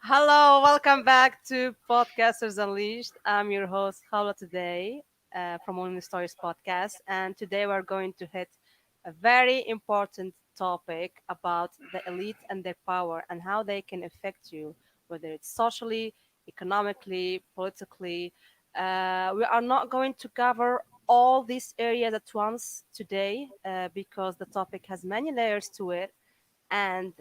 Hello, welcome back to Podcasters Unleashed. I'm your host, Hala, today from Only Stories Podcast. And today we're going to hit a very important topic about the elite and their power and how they can affect you, whether it's socially, economically, politically. We are not going to cover all these areas at once today because the topic has many layers to it. And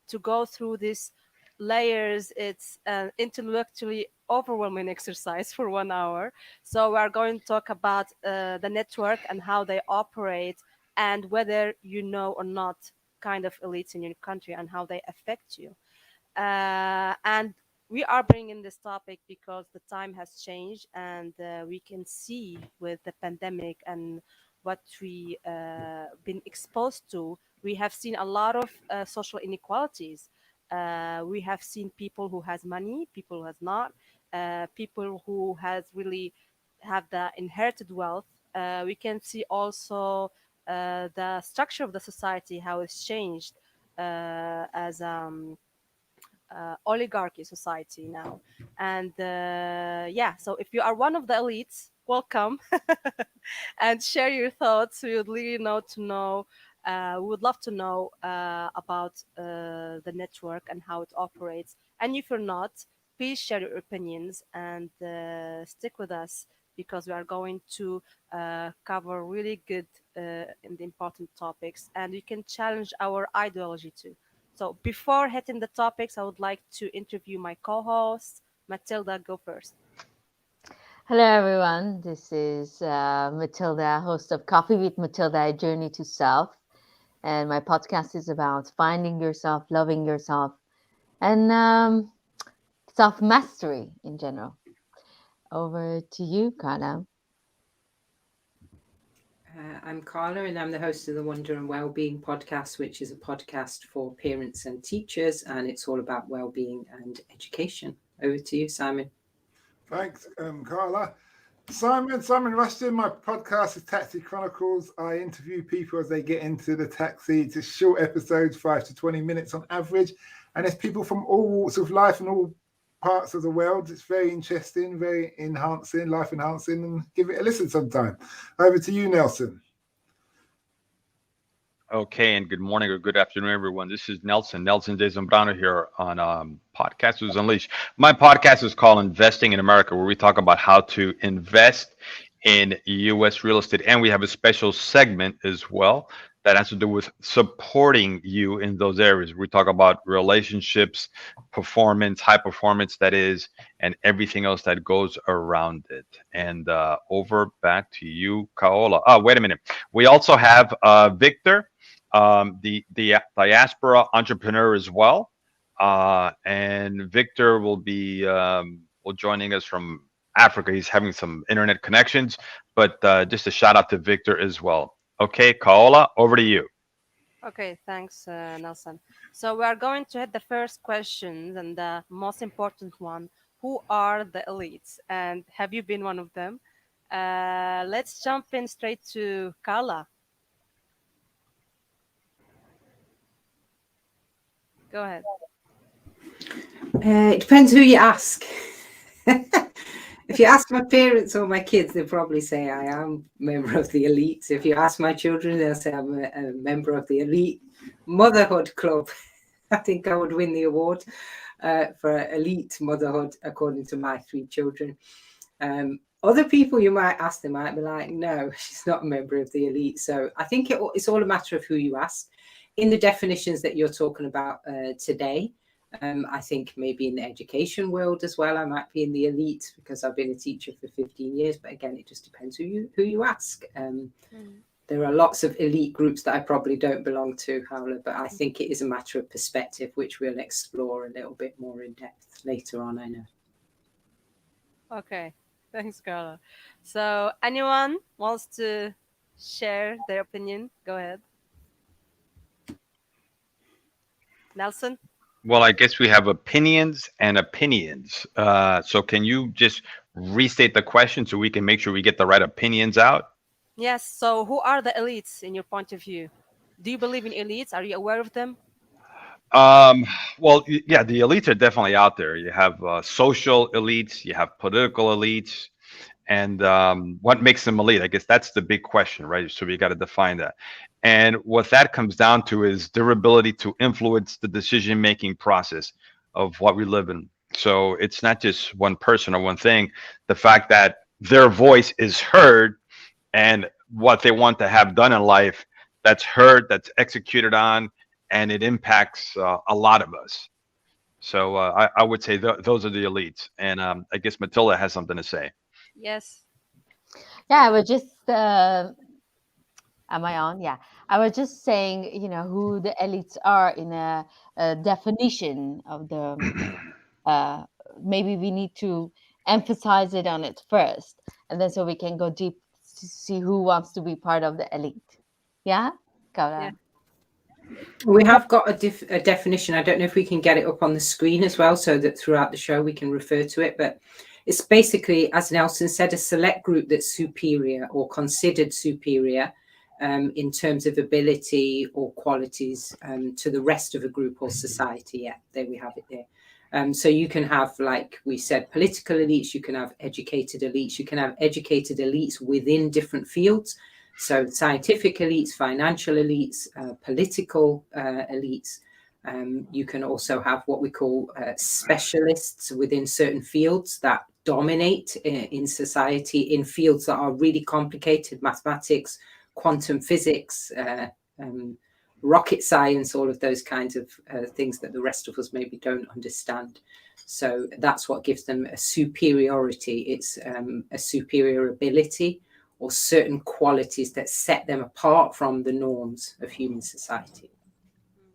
to go through these layers, it's an intellectually overwhelming exercise for 1 hour. So we are going to talk about the network and how they operate, and whether you know or not kind of elites in your country and how they affect you. And we are bringing this topic because the time has changed, and we can see with the pandemic and what we been exposed to. We have seen a lot of social inequalities. We have seen people who has money, people who has not, people who has really have the inherited wealth. We can see also the structure of the society, how it's changed as oligarchy society now. And yeah, so if you are one of the elites, welcome and share your thoughts. We would really know to know. We would love to know about the network and how it operates. And if you're not, please share your opinions and stick with us because we are going to cover really good and important topics, and you can challenge our ideology too. So before hitting the topics, I would like to interview my co-host, Matilda. Go first. Hello, everyone. This is Matilda, host of Coffee with Matilda, A Journey to Self. And my podcast is about finding yourself, loving yourself, and self mastery in general. Over to you, Carla. I'm Carla, and I'm the host of the Wonder and Wellbeing podcast, which is a podcast for parents and teachers, and it's all about well-being and education. Over to you, Simon. Thanks, Carla. Simon Rushton. My podcast is Taxi Chronicles. I interview people as they get into the taxi. It's just short episodes, 5 to 20 minutes on average. And it's people from all walks of life and all parts of the world. It's very interesting, very enhancing, life enhancing, and give it a listen sometime. Over to you, Nelson. Okay, and good morning or good afternoon, everyone. This is Nelson De Zambrano here on Podcasters Unleashed. My podcast is called Investing in America, where we talk about how to invest in U.S. real estate. And we have a special segment as well that has to do with supporting you in those areas. We talk about relationships, performance, high performance, that is, and everything else that goes around it. And over back to you, Kaola. Oh, wait a minute. We also have Victor, the diaspora entrepreneur as well. And Victor will joining us from Africa. He's having some internet connections, but just a shout out to Victor as well. Okay, Kaola, over to you. Okay, thanks, Nelson. So we are going to hit the first question and the most important one. Who are the elites, and have you been one of them? Let's jump in straight to Carla. Go ahead. It depends who you ask. If you ask my parents or my kids, they'll probably say I am a member of the elite. If you ask my children, they'll say I'm a member of the elite motherhood club. I think I would win the award for elite motherhood, according to my 3 children. Other people you might ask, they might be like, no, she's not a member of the elite. So I think it's all a matter of who you ask. In the definitions that you're talking about today, I think maybe in the education world as well, I might be in the elite because I've been a teacher for 15 years. But again, it just depends who you ask. There are lots of elite groups that I probably don't belong to, Howler, but I think it is a matter of perspective, which we'll explore a little bit more in depth later on, I know. Okay, thanks, Carla. So anyone wants to share their opinion? Go ahead. Nelson? Well, I guess we have opinions and opinions. So can you just restate the question so we can make sure we get the right opinions out? Yes, so who are the elites in your point of view? Do you believe in elites? Are you aware of them? Um, well, yeah, the elites are definitely out there. You have social elites, you have political elites, and what makes them elite? I guess that's the big question, right? So we got to define that. And what that comes down to is their ability to influence the decision-making process of what we live in. So it's not just one person or one thing. The fact that their voice is heard and what they want to have done in life, that's heard, that's executed on, and it impacts a lot of us. So I would say those are the elites. And I guess Matilda has something to say. Yes. Yeah, I was just am I on? Yeah. I was just saying, who the elites are in a definition of the, uh, maybe we need to emphasize it on it first. And then so we can go deep to see who wants to be part of the elite. Yeah? Yeah. Kara. We have got a definition. I don't know if we can get it up on the screen as well, so that throughout the show we can refer to it. But it's basically, as Nelson said, a select group that's superior or considered superior in terms of ability or qualities to the rest of a group or society. Yeah, there we have it there. So you can have, like we said, political elites, you can have educated elites, you can have educated elites within different fields. So scientific elites, financial elites, political elites. You can also have what we call specialists within certain fields that dominate in society in fields that are really complicated: mathematics, quantum physics, rocket science, all of those kinds of things that the rest of us maybe don't understand. So that's what gives them a superiority. It's a superior ability or certain qualities that set them apart from the norms of human society. Mm,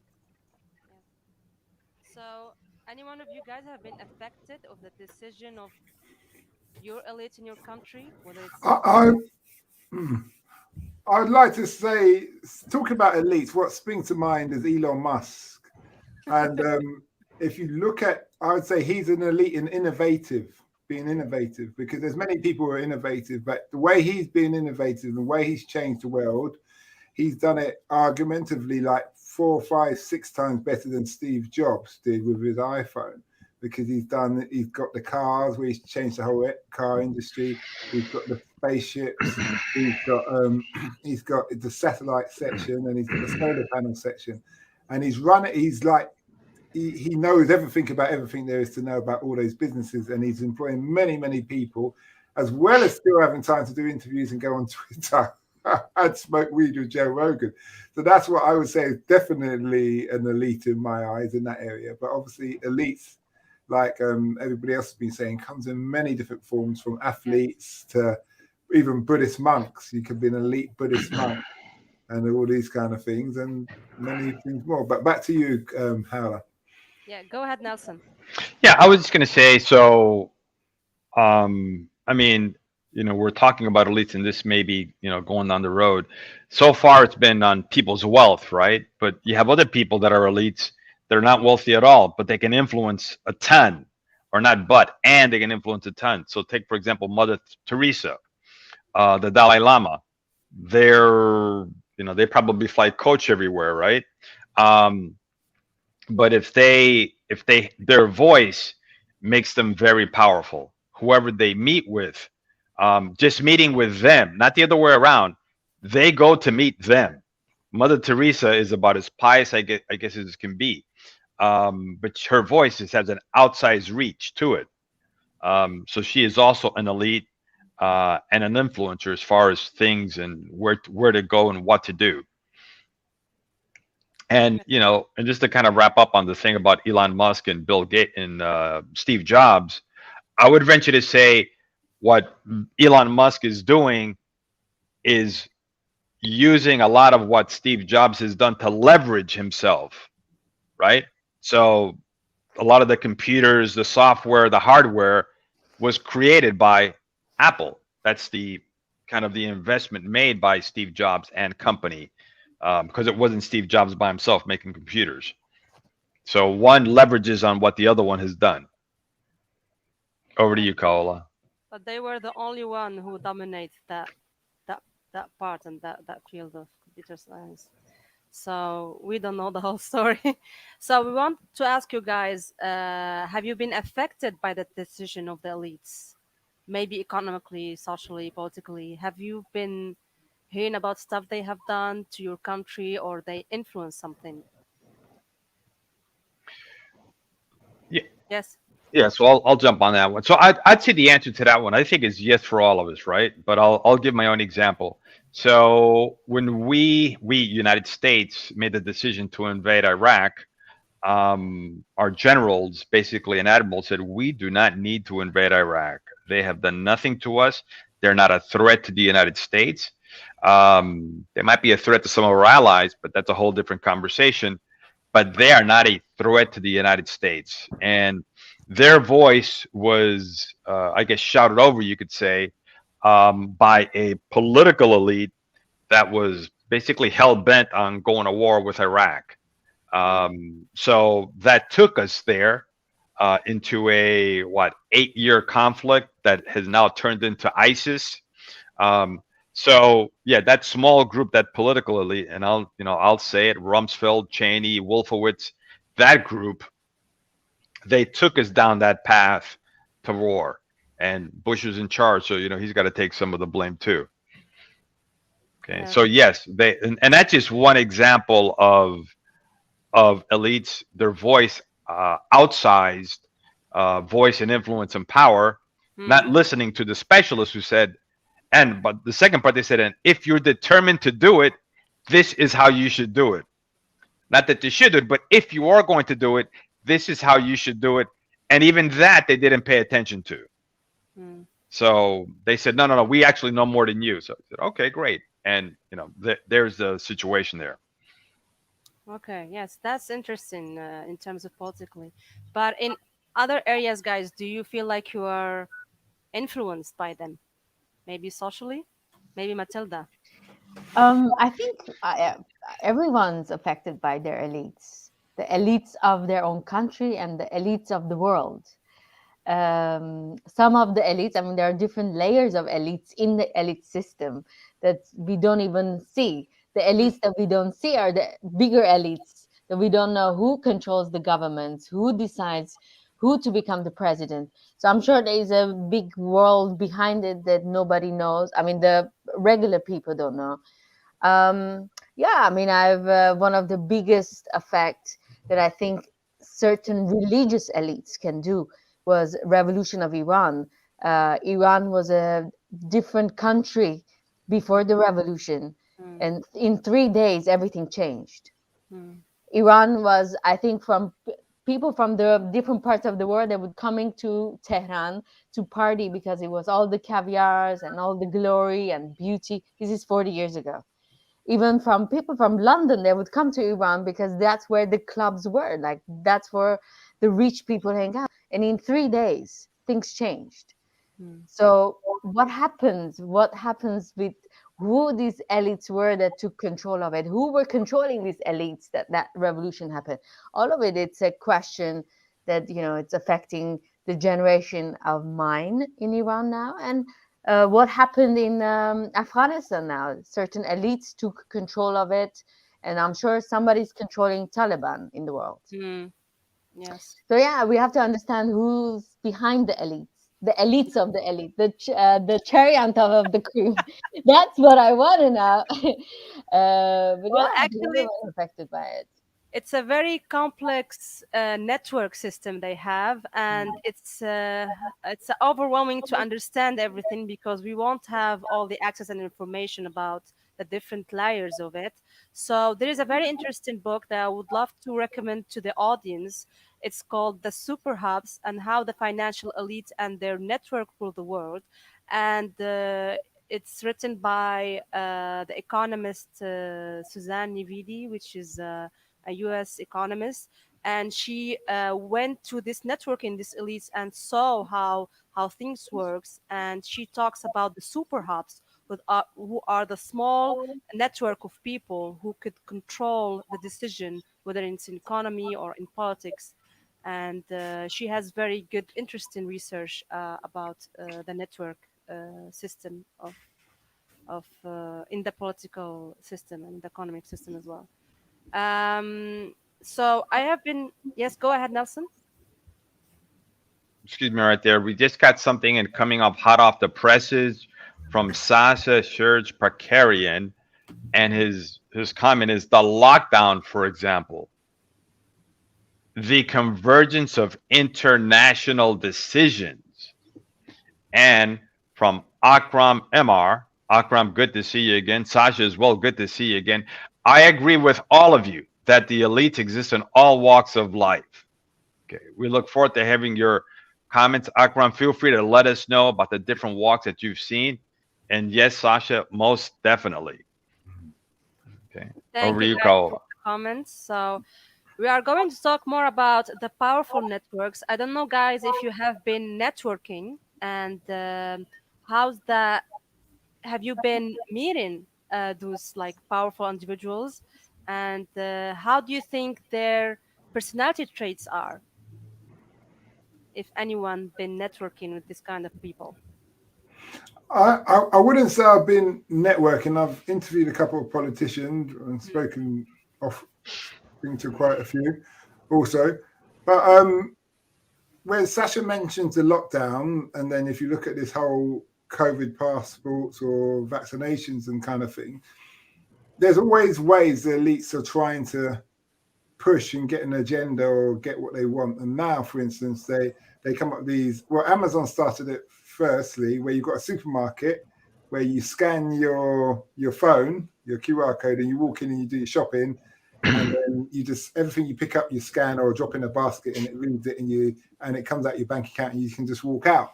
yeah. So, any one of you guys have been affected of the decision of your elite in your country, whether it's I, I, I'd like to say, talking about elites, what springs to mind is Elon Musk. And if you look at, I would say he's an elite in innovative, being innovative, because there's many people who are innovative, but the way he's been innovative, the way he's changed the world, he's done it argumentatively like 4, 5, 6 times better than Steve Jobs did with his iPhone, because he's got the cars where he's changed the whole car industry. He's got the spaceships. He's got the satellite section, and he's got the solar panel section, and he's run it. He's like he knows everything about everything there is to know about all those businesses, and he's employing many people, as well as still having time to do interviews and go on Twitter and smoke weed with Joe Rogan. So that's what I would say is definitely an elite in my eyes in that area. But obviously, elites, like everybody else has been saying, comes in many different forms, from yes, athletes to even Buddhist monks. You could be an elite Buddhist monk and all these kind of things, and many things more. But back to you, Howler. yeah. Go ahead, Nelson. Yeah, I was just going to say, so I mean, we're talking about elites, and this may be, going down the road. So far, it's been on people's wealth, right? But you have other people that are elites. They're not wealthy at all, but they can influence a ton, or not, and they can influence a ton. So take, for example, Mother Teresa, the Dalai Lama. They're, they probably fly coach everywhere, right? Um, but their voice makes them very powerful. Whoever they meet with, just meeting with them, not the other way around, they go to meet them. Mother Teresa is about as pious, I guess as can be, but her voice just has an outsized reach to it. So she is also an elite and an influencer as far as things and where to go and what to do. And Yeah. and just to kind of wrap up on the thing about Elon Musk and Bill Gates and Steve Jobs, I would venture to say what Elon Musk is doing is using a lot of what Steve Jobs has done to leverage himself, right? So a lot of the computers, the software, the hardware was created by Apple. That's the kind of the investment made by Steve Jobs and company, because it wasn't Steve Jobs by himself making computers. So one leverages on what the other one has done. Over to Yeah. you, Kaola. But they were the only one who dominates that that part and that field of computer science. So we don't know the whole story. So we want to ask you guys: have you been affected by the decision of the elites? Maybe economically, socially, politically. Have you been hearing about stuff they have done to your country, or they influence something? Yeah, Yes. yeah. So I'll jump on that one. So I'd say the answer to that one I think is yes for all of us, right? But I'll give my own example. So when we United States made the decision to invade Iraq, our generals, basically an admiral, said we do not need to invade Iraq. They have done nothing to us. They're not a threat to the United States. They might be a threat to some of our allies, but that's a whole different conversation. But they are not a threat to the United States. And their voice was, I guess, shouted over, you could say, by a political elite that was basically hell bent on going to war with Iraq. Mm, So that took us there into a what 8-year conflict that has now turned into ISIS. Um, so yeah, that small group, that political elite, and I'll say it: Rumsfeld, Cheney, Wolfowitz, that group, they took us down that path to war. And Bush is in charge, so he's got to take some of the blame too. Okay, so yes. yes, and that's just one example of elites, their voice, outsized voice and influence and power, not Mm, listening to the specialists who said, but the second part they said, and if you're determined to do it, this is how you should do it. Not that you should do it, but if you are going to do it, this is how you should do it. And even that they didn't pay attention to. mm. So they said, no, no, no, we actually know more than you. So I said, okay, great. And there's the situation there. Okay. Yes, that's interesting in terms of politically, but in other areas, guys, do you feel like you are influenced by them? Maybe socially? Maybe Matilda? I think everyone's affected by their elites, the elites of their own country and the elites of the world. Some of the elites, I mean, there are different layers of elites in the elite system that we don't even see. The Mm, elites that we don't see are the bigger elites that we don't know who controls the governments, who decides who to become the president. So I'm sure there is a big world behind it that nobody knows. I mean, the regular people don't know. Yeah, I mean, I've one of the biggest effect that I think certain religious elites can do was revolution of Iran. Iran was a different country before the revolution, mm, and in 3 days everything changed. mm, Iran was, I think, from people from the different parts of the world that would coming to Tehran to party because it was all the caviars and all the glory and beauty. This is 40 years ago. Even from people from London, they would come to Iran because that's where the clubs were. Like that's where the rich people hang out. And in 3 days, things changed. mm, So what happens? What happens with who these elites were that took control of it? Who were controlling these elites that revolution happened? All of it, it's a question that it's affecting the generation of mine in Iran now, and what happened in Afghanistan now. Certain elites took control of it, and I'm sure somebody's controlling Taliban in the world. mm. Yes. So yeah, we have to understand who's behind the elites of the elite, the cherry on top of the cream. That's what I want to know. But Well, yeah, I think actually, everyone's affected by it. it's a very complex network system they have, and it's overwhelming to understand everything because we won't have all the access and information about the different layers of it. So there is a very interesting book that I would love to recommend to the audience. It's called The Super Hubs and How the Financial Elite and Their Network Rule the World. And it's written by the economist Suzanne Nividi, which is a US economist, and she went to this networking, this elites, and saw how things works. And she talks about the super hubs, who are the small network of people who could control the decision, whether it's in economy or in politics. And she has very good, interesting research about the network system of in the political system and the economic system as well. So I have been. Yes, go ahead, Nelson. Excuse me, right there. We just got something and coming up hot off the presses from Sasha Serge Prakarian, and his comment is the lockdown, for example, the convergence of international decisions. And from Akram MR, Akram, good to see you again. Sasha as well, good to see you again. I agree with all of you that the elites exist in all walks of life. Okay, we look forward to having your comments. Akram, feel free to let us know about the different walks that you've seen. And yes, Sasha, most definitely. Okay, Thank over you to you, guys for Cole. the comments. So we are going to talk more about the powerful networks. I don't know, guys, if you have been networking and how's that. Have you been meeting those like powerful individuals, and how do you think their personality traits are? If anyone been networking with this kind of people. I wouldn't say I've been networking. I've interviewed a couple of politicians and spoken off been to quite a few also. But when Sasha mentions the lockdown, and then if you look at this whole COVID passports or vaccinations and kind of thing, there's always ways the elites are trying to push and get an agenda or get what they want. And now, for instance, they come up with these. Well, Amazon started it firstly, where you've got a supermarket where you scan your phone, your QR code, and you walk in and you do your shopping, and then you just everything you pick up, you scan or drop in a basket, and it reads it, and it comes out your bank account, and you can just walk out.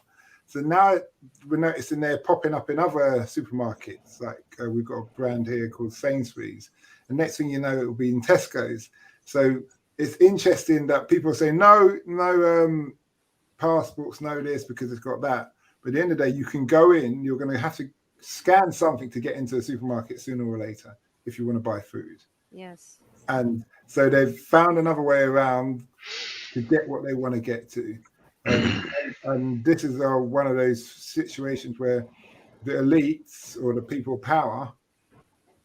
So now we're noticing they're popping up in other supermarkets. Like we've got a brand here called Sainsbury's, and next thing you know, it will be in Tesco's. So it's interesting that people say no, no passports, no this because it's got that. But at the end of the day, you can go in. You're going to have to scan something to get into a supermarket sooner or later if you want to buy food. Yes. And so they've found another way around to get what they want to get to. And this is one of those situations where the elites or the people of power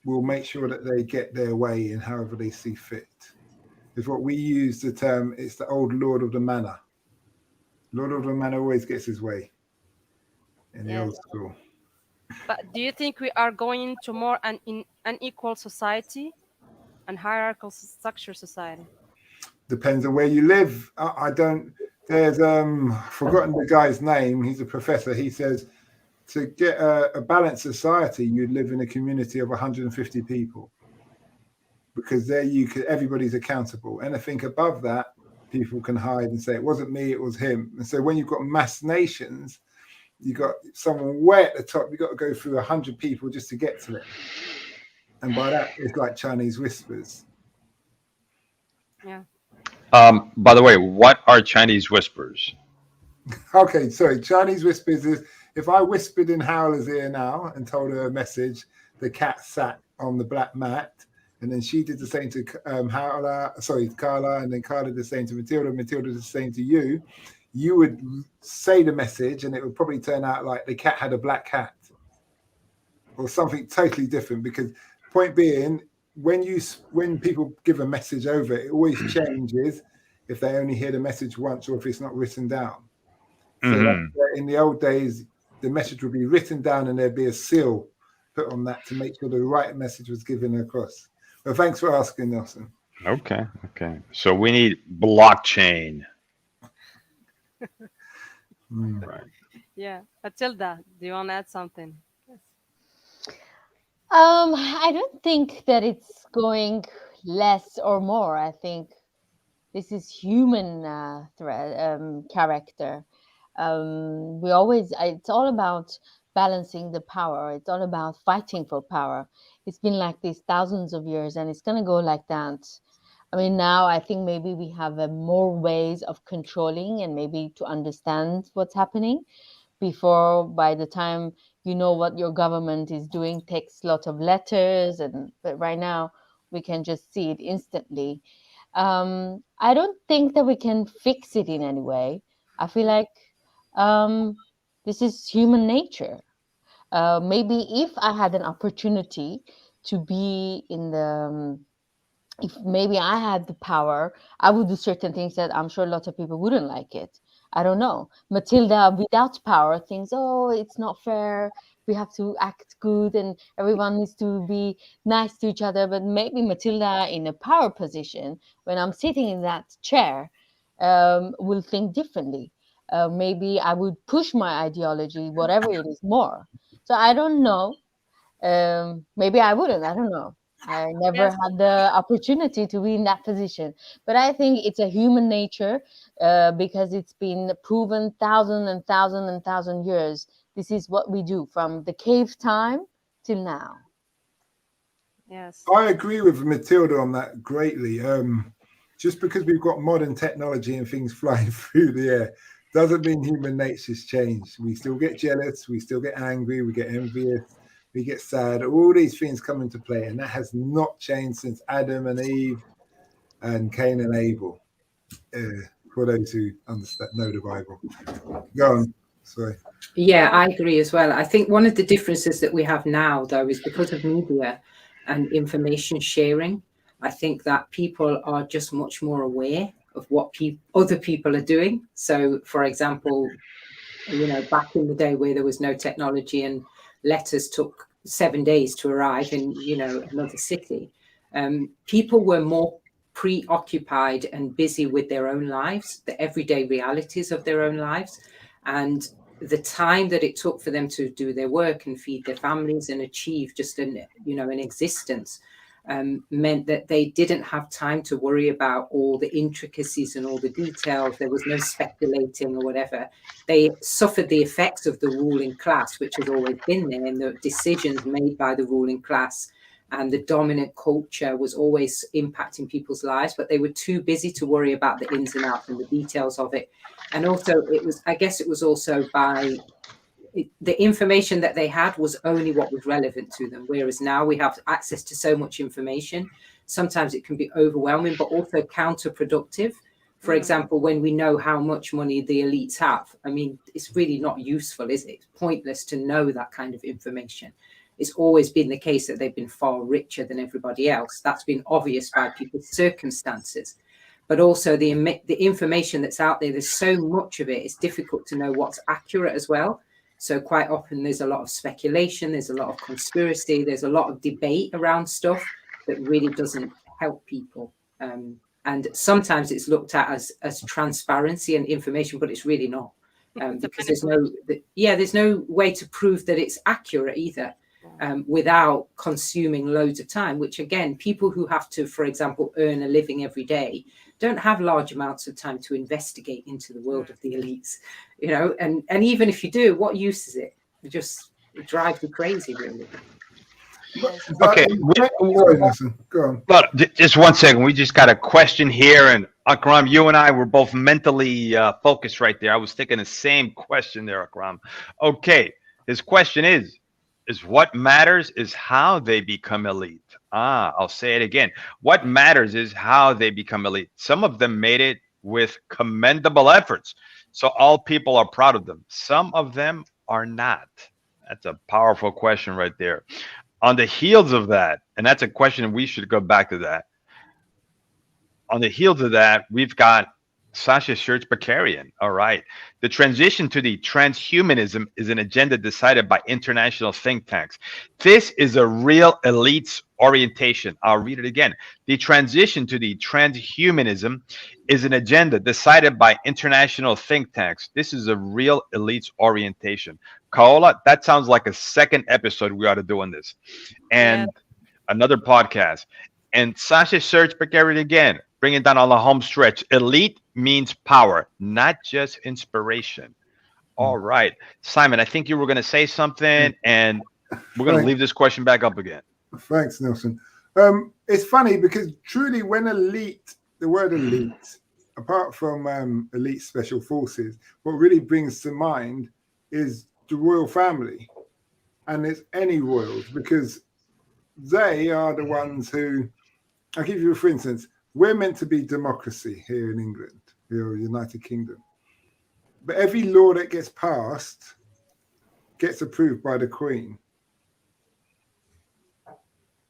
will make sure that they get their way in however they see fit. Is what we use the term, it's the old Lord of the Manor. Lord of the Manor always gets his way in the old Yes. school. But do you think we are going to more unequal society and hierarchical structure society? Depends on where you live. I don't. There's forgotten the guy's name. He's a professor. He says to get a balanced society, you'd live in a community of 150 people because there you could everybody's accountable. Anything above that, people can hide and say it wasn't me, it was him. And so when you've got mass nations, you got someone way at the top. You got to go through 100 people just to get to it. And by that, it's like Chinese whispers. Yeah. By the way, what are Chinese whispers? Okay, sorry. Chinese whispers is if I whispered in Howler's ear now and told her a message, the cat sat on the black mat, and then she did the same to Howler, sorry, Carla, and then Carla did the same to Matilda, Matilda did the same to you. You would say the message, and it would probably turn out like the cat had a black cat or something totally different. Because point being, when people give a message over, it always changes if they only hear the message once or if it's not written down. So Hmm. in the old days, the message would be written down and there'd be a seal put on that to make sure the right message was given across. Well, thanks for asking, Nelson. Okay, okay. So we need blockchain. Mm. Right. Yeah. Matilda, do you want to add something? Yes. I don't think that it's going less or more. I think this is human character. We always, it's all about balancing the power. It's all about fighting for power. It's been like this thousands of years, and it's going to go like that. I mean, now I think maybe we have more ways of controlling and maybe to understand what's happening before. By the time you know what your government is doing takes a lot of letters, and but right now we can just see it instantly. I don't think that we can fix it in any way. I feel like um, this is human nature. Maybe if I had an opportunity to be in the if maybe I had the power, I would do certain things that I'm sure lots of people wouldn't like it. I don't know. Matilda, without power, thinks, oh, it's not fair. We have to act good and everyone needs to be nice to each other. But maybe Matilda, in a power position, when I'm sitting in that chair, will think differently. Maybe I would push my ideology, whatever it is, more. So I don't know. Maybe I wouldn't. I don't know. I never Yes, had the opportunity to be in that position. But I think it's a human nature, because it's been proven thousand and thousand and thousand years. This is what we do from the cave time till now. yes, I agree with Matilda on that greatly. Just because we've got modern technology and things flying through the air doesn't mean human nature's changed. We still get jealous, we still get angry, we get envious, we get sad. All these things come into play, and that has not changed since Adam and Eve and Cain and Abel. For those who understand, know the Bible. Go yes. on. Sorry. Yeah, Oh, I agree as well. I think one of the differences that we have now, though, is because of media and information sharing. I think that people are just much more aware of what other people are doing. So, for example, back in the day where there was no technology and letters took 7 days to arrive in, another city, people were more preoccupied and busy with their own lives, the everyday realities of their own lives. And the time that it took for them to do their work and feed their families and achieve just an existence, meant that they didn't have time to worry about all the intricacies and all the details. There was no speculating or whatever. They suffered the effects of the ruling class, which has always been there, and the decisions made by the ruling class and the dominant culture was always impacting people's lives, but they were too busy to worry about the ins and outs and the details of it. And also, I guess it was also by the information that they had was only what was relevant to them. Whereas now we have access to so much information. Sometimes it can be overwhelming, but also counterproductive. For mm, example, when we know how much money the elites have, I mean, it's really not useful, is it? It's pointless to know that kind of information. It's always been the case that they've been far richer than everybody else. That's been obvious by people's circumstances. But also the information that's out there, there's so much of it, it's difficult to know what's accurate as well. So quite often there's a lot of speculation, there's a lot of conspiracy, there's a lot of debate around stuff that really doesn't help people. And sometimes it's looked at as transparency and information, but it's really not, it's a because manipulation. there's no way to prove that it's accurate either, without consuming loads of time. Which again, people who have to, for example, earn a living every day, don't have large amounts of time to investigate into the world of the elites, and even if you do, what use is it? It drives you crazy, really. Yes. Okay. Sorry, Nelson. Go on. Look, just 1 second. We just got a question here, and Akram, you and I were both mentally focused right there. I was thinking the same question there, Akram. Okay, his question is what matters is how they become elite. I'll say it again. What matters is how they become elite. Some of them made it with commendable efforts, so all people are proud of them. Some of them are not. That's a powerful question right there. On the heels of that, and that's a question we should go back to that. On the heels of that, we've got Sasha Church Bakarian. All right. The transition to the transhumanism is an agenda decided by international think tanks. This is a real elites orientation. I'll read it again. The transition to the transhumanism is an agenda decided by international think tanks. This is a real elites orientation. Kaola, that sounds like a second episode we ought to do on this. Yes. And another podcast. And Sasha Search Bakarian again, bringing down on the home stretch. Elite means power, not just inspiration. All right. Simon, I think you were going to say something, and we're going to Thanks, leave this question back up again. thanks, Nelson. It's funny because truly, when elite, the word elite, apart from elite special forces, what really brings to mind is the royal family, and it's any royals because they are the ones who. I'll give you, for instance, we're meant to be democracy here in England, here in the United Kingdom, but every law that gets passed gets approved by the Queen.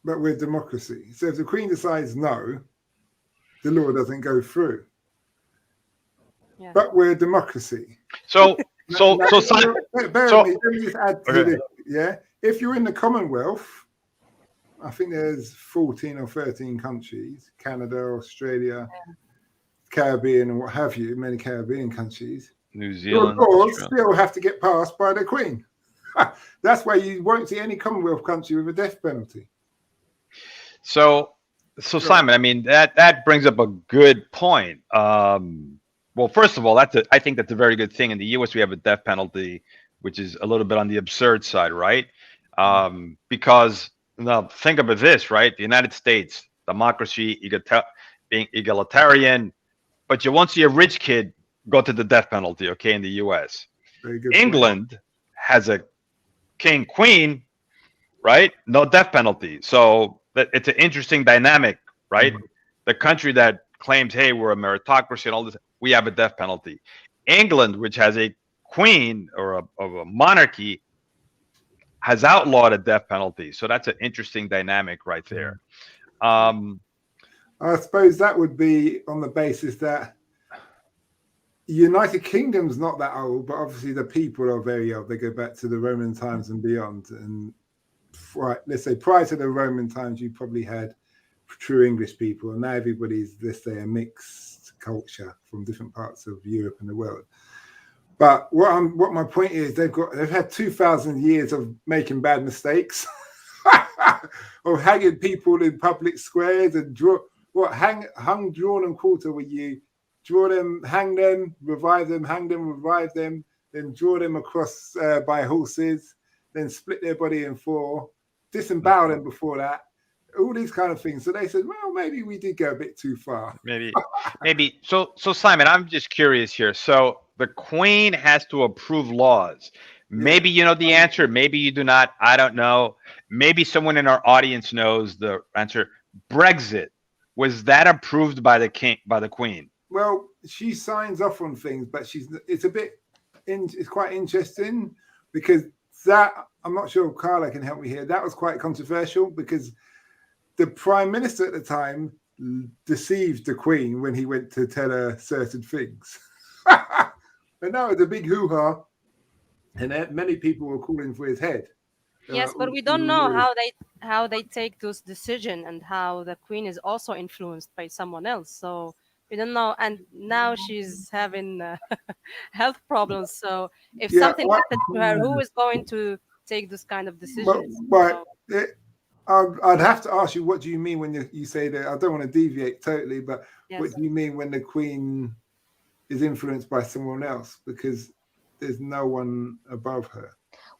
but we're democracy. So if the Queen decides no, the law doesn't go through. Yes. But we're a democracy. So so Now, so Simon. bear with So me. Let me just add to okay. this. Yeah, if you're in the Commonwealth, I think there's 14 or 13 countries: Canada, Australia, Caribbean, and what have you. Many Caribbean countries. New Your Zealand, laws Australia. still have to get passed by the Queen. That's why you won't see any Commonwealth country with a death penalty. So, so Right. Simon, I mean that brings up a good point. Well, first of all, I think that's a very good thing. In the U.S., we have a death penalty, which is a little bit on the absurd side, right? Because now think about this, right? The United States, democracy, being egalitarian, but you won't see a rich kid go to the death penalty, okay, in the U.S. Very good point. England has a king queen, right? No death penalty. So it's an interesting dynamic, right? Mhm. The country that claims, hey, we're a meritocracy and all this, we have a death penalty. England, which has a queen or a monarchy, has outlawed a death penalty. So that's an interesting dynamic right there. Um, I suppose that would be on the basis that United Kingdom's not that old, but obviously the people are very old. They go back to the Roman times and beyond. And right, let's say prior to the Roman times, you probably had true English people, and now everybody's, let's say, a mixed culture from different parts of Europe and the world. But what my point is, they've had 2,000 years of making bad mistakes, of hanging people in public squares and hung, drawn, and quarter, where you draw them, hang them, revive them, hang them, revive them, then draw them across by horses, then split their body in four, disembowel them before that, all these kind of things. So they said, well, maybe we did go a bit too far. maybe. So Simon, I'm just curious here. So the Queen has to approve laws. Yeah. Maybe you know the answer. Maybe you do not. I don't know. Maybe someone in our audience knows the answer. Brexit, was that approved by the king, by the Queen? Well, she signs off on things, but it's quite interesting because that, I'm not sure if Carla can help me here. That was quite controversial because the Prime Minister at the time deceived the Queen when he went to tell her certain things. And that was a big hoo-ha, and many people were calling for his head. Yes, but we don't know how they take those decisions and how the queen is also influenced by someone else. So we don't know. And now she's having health problems. So if Yeah, something happened to her, who is going to take this kind of decisions? but So, I'd have to ask you, what do you mean when you say that? I don't want to deviate totally, but what yes. do you mean when the Queen is influenced by someone else? Because there's no one above her.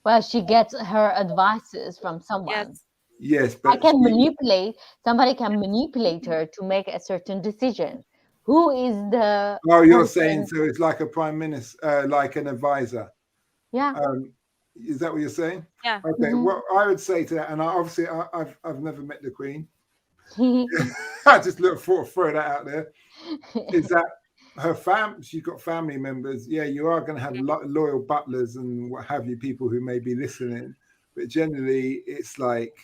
Well, she gets her advices from someone. Yes. Yes, I but can manipulate, somebody can manipulate her to make a certain decision. Who is the oh, you're saying person? so it's like a prime minister, like an advisor. Yeah. Is that what you're saying? Yeah. Okay, Mhm. what I would say to that, and I've never met the Queen. I just throw that out there. Is that she's got family members. Yeah, you are going to have loyal butlers and what have you, people who may be listening, but generally it's like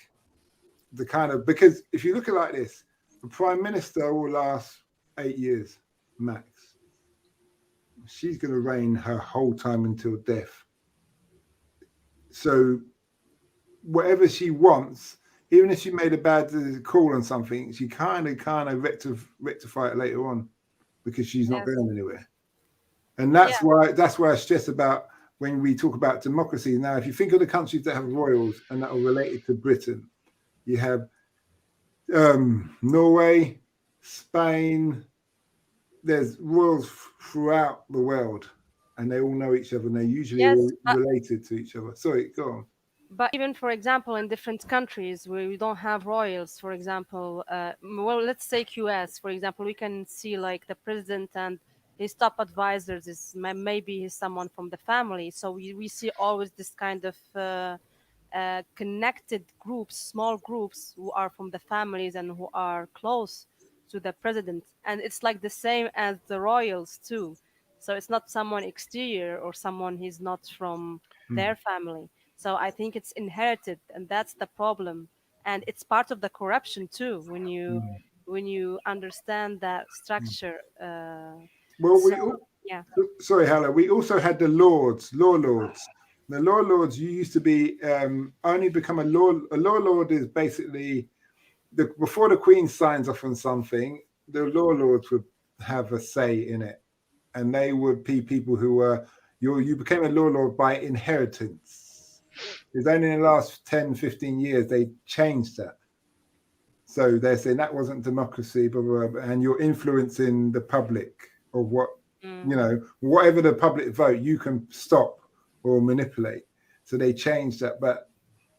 the kind of, because if you look at it like this, the prime minister will last 8 years max. She's going to reign her whole time until death. So whatever she wants, even if she made a bad call on something, she kind of rectify it later on because she's not Yes. going anywhere. And Yeah. that's why I stress about when we talk about democracy. Now, if you think of the countries that have royals and that are related to Britain, you have Norway, Spain. There's royals throughout the world, and they all know each other, and they're usually Yes. all related to each other. Sorry, go on. But even, for example, in different countries where we don't have royals, for example, well, let's take US, for example, we can see like the president and his top advisors is maybe he's someone from the family. So we see always this kind of connected groups, small groups who are from the families and who are close to the president. And it's like the same as the royals too. So it's not someone exterior or someone he's not from Hmm. their family. So I think it's inherited, and that's the problem. and it's part of the corruption too when you Mm. understand that Mm. structure. Well, So yeah. sorry, Hala. We also had the lords, law lords. The law lords, you used to be only become a law. A law lord is basically before the Queen signs off on something, the law lords would have a say in it, and they would be people who were you became a law lord by inheritance. It's only in the last 10, 15 years they changed that. So they're saying that wasn't democracy, and you're influencing the public of what, Mm. whatever the public vote, you can stop or manipulate. So they changed that, but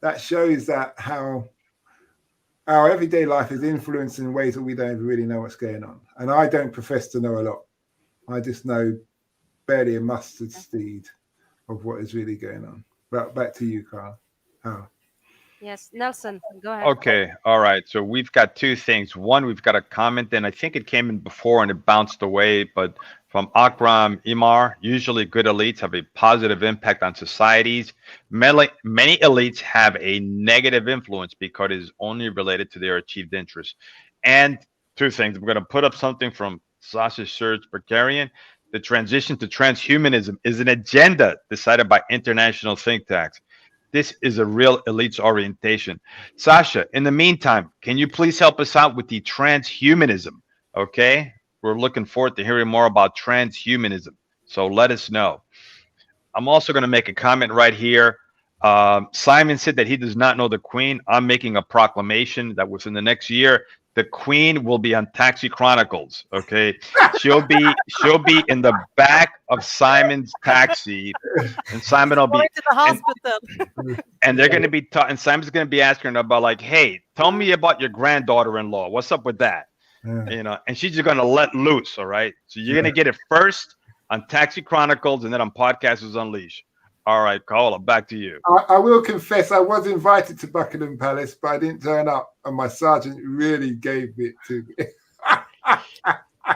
that shows that how our everyday life is influenced in ways that we don't really know what's going on. And I don't profess to know a lot. I just know barely a mustard seed of what is really going on. But back to you, Carl. Oh. Yes, Nelson, go ahead. Okay, all right. So we've got two things. One, we've got a comment, and I think it came in before and it bounced away, but from Akram Imar, usually good elites have a positive impact on societies. Many elites have a negative influence because it is only related to their achieved interests. And two things. I'm going to put up something from Sasha Serge Bulgarian. The transition to transhumanism is an agenda decided by international think tanks. This is a real elites orientation. Sasha, in the meantime, can you please help us out with the transhumanism? Okay. We're looking forward to hearing more about transhumanism. So let us know. I'm also going to make a comment right here. Simon said that he does not know the Queen. I'm making a proclamation that within the next year, the Queen will be on Taxi Chronicles. Okay, she'll be in the back of Simon's taxi, and Simon will Going be to the and hospital. and they're going to be and Simon's going to be asking her about like, hey, tell me about your granddaughter-in-law. What's up with that? Yeah. And she's just going to let loose. All right, so you're going to get it first on Taxi Chronicles and then on Podcasters Unleashed. All right, Carla, back to you. I will confess I was invited to Buckingham Palace, but I didn't turn up, and my sergeant really gave it to me.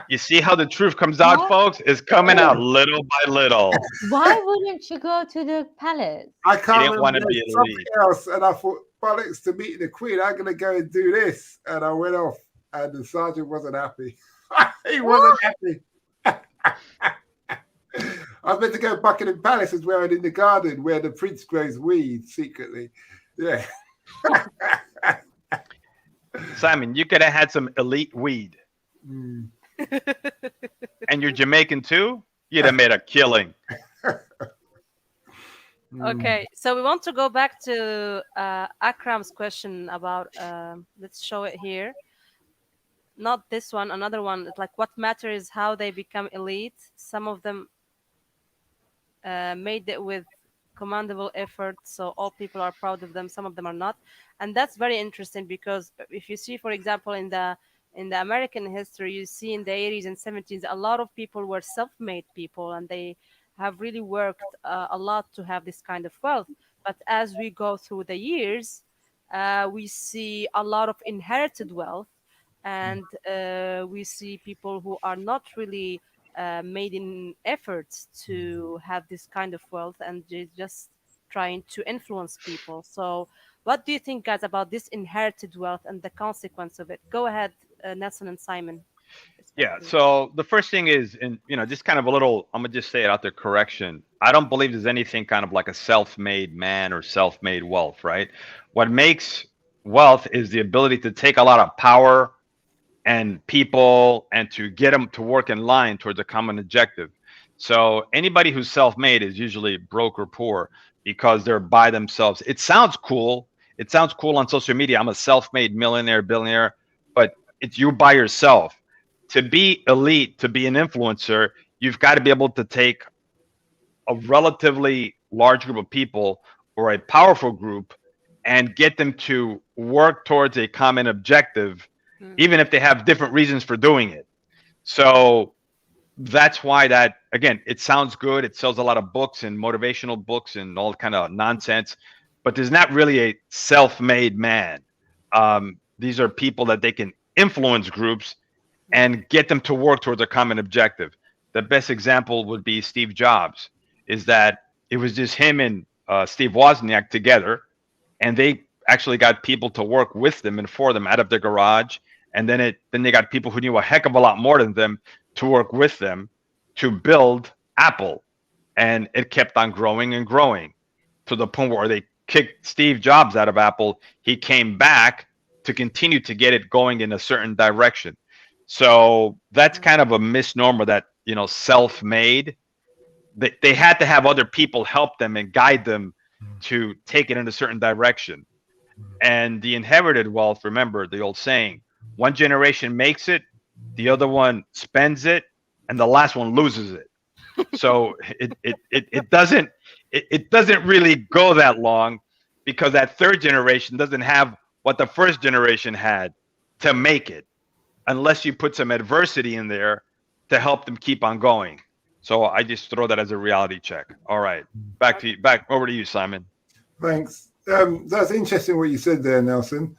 You see how the truth comes out, What? folks? It's coming out little by little. Why wouldn't you go to the palace? I He can't didn't want remember, to be there's something elite. else, and I thought, bollocks to meet the Queen, I'm going to go and do this. And I went off, and the sergeant wasn't happy. He wasn't happy. I was meant to go to Buckingham Palace as well, and in the garden where the prince grows weed secretly. Yeah. Simon, you could have had some elite weed. Mm. And you're Jamaican too? You'd have made a killing. Okay, so we want to go back to Akram's question about. Let's show it here. Not this one, another one. It's like what matters how they become elite. Some of them made it with commendable effort, so all people are proud of them. Some of them are not, and that's very interesting because if you see, for example, in the American history, you see in the 80s and 70s, a lot of people were self-made people, and they have really worked a lot to have this kind of wealth. But as we go through the years, we see a lot of inherited wealth, and we see people who are not really made in efforts to have this kind of wealth, and they're just trying to influence people. So what do you think, guys, about this inherited wealth and the consequence of it? Go ahead, Nelson and Simon, Yeah. respectively. So the first thing is, and just kind of a little, I'm gonna just say it out there, correction. I don't believe there's anything kind of like a self-made man or self-made wealth, right? What makes wealth is the ability to take a lot of power and people and to get them to work in line towards a common objective. So anybody who's self-made is usually broke or poor because they're by themselves. It sounds cool. It sounds cool on social media. I'm a self-made millionaire, billionaire, but it's you by yourself. To be elite, to be an influencer, you've got to be able to take a relatively large group of people or a powerful group and get them to work towards a common objective, Mm. even if they have different reasons for doing it. So that's why that, again, it sounds good. It sells a lot of books and motivational books and all kind of nonsense, but there's not really a self-made man. These are people that they can influence groups and get them to work towards a common objective. The best example would be Steve Jobs, is that it was just him and Steve Wozniak together, and they actually got people to work with them and for them out of their garage. And then they got people who knew a heck of a lot more than them to work with them to build Apple. And it kept on growing and growing to the point where they kicked Steve Jobs out of Apple. He came back to continue to get it going in a certain direction. So that's kind of a misnomer that, self-made. They had to have other people help them and guide them to take it in a certain direction. And the inherited wealth, remember the old saying, one generation makes it, the other one spends it, and the last one loses it. So it doesn't really go that long, because that third generation doesn't have what the first generation had to make it, unless you put some adversity in there to help them keep on going. So I just throw that as a reality check. All right, back over to you, Simon. Thanks. That's interesting what you said there, Nelson.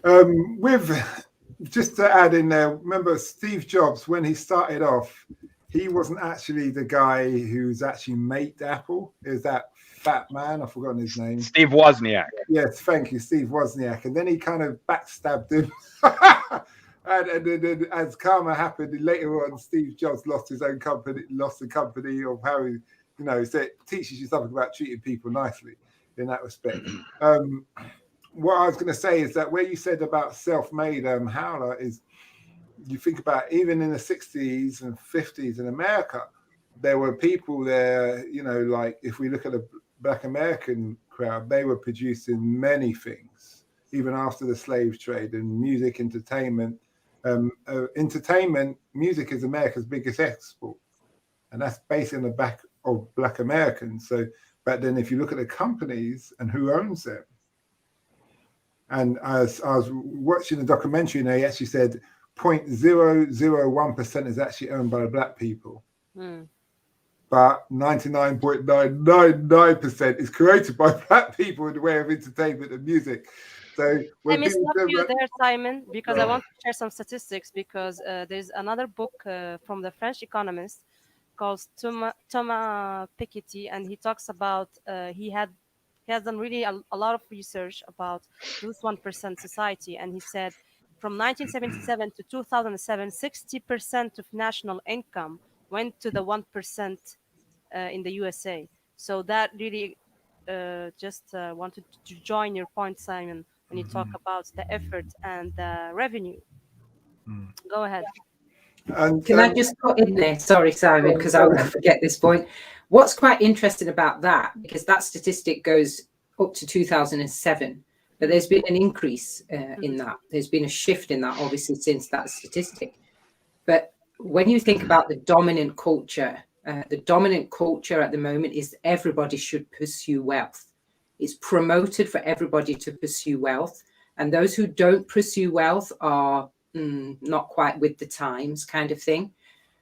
With just to add in there, remember Steve Jobs, when he started off, he wasn't actually the guy who's actually made Apple. It was that fat man, I've forgotten his name. Steve Wozniak. Yes, thank you, Steve Wozniak. And then he kind of backstabbed him. and then as karma happened, later on, Steve Jobs lost his own company, lost the company of how he, so it teaches you something about treating people nicely in that respect. What I was going to say is that where you said about self-made, Howler, is you think about even in the 60s and 50s in America, there were people there, like if we look at the Black American crowd, they were producing many things, even after the slave trade and music, entertainment. Music is America's biggest export. And that's based on the back of Black Americans. So, but then if you look at the companies and who owns them, and as I was watching the documentary, and they actually said 0.001% is actually owned by Black people. But 99.999% is created by Black people in the way of entertainment and music. So let me stop you there, Simon, because I want to share some statistics, because there's another book from the French economist called Thomas Piketty, and he talks about he has done really a lot of research about this 1% society, and he said from 1977 to 2007, 60% of national income went to the 1% in the USA. So that really just wanted to join your point, Simon, when you talk about the effort and the revenue. Go ahead. Can I just put in there, sorry, Simon, because I will forget this point. What's quite interesting about that, because that statistic goes up to 2007, but there's been an increase in that. There's been a shift in that, obviously, since that statistic. But when you think about the dominant culture at the moment is everybody should pursue wealth. It's promoted for everybody to pursue wealth. And those who don't pursue wealth are not quite with the times kind of thing.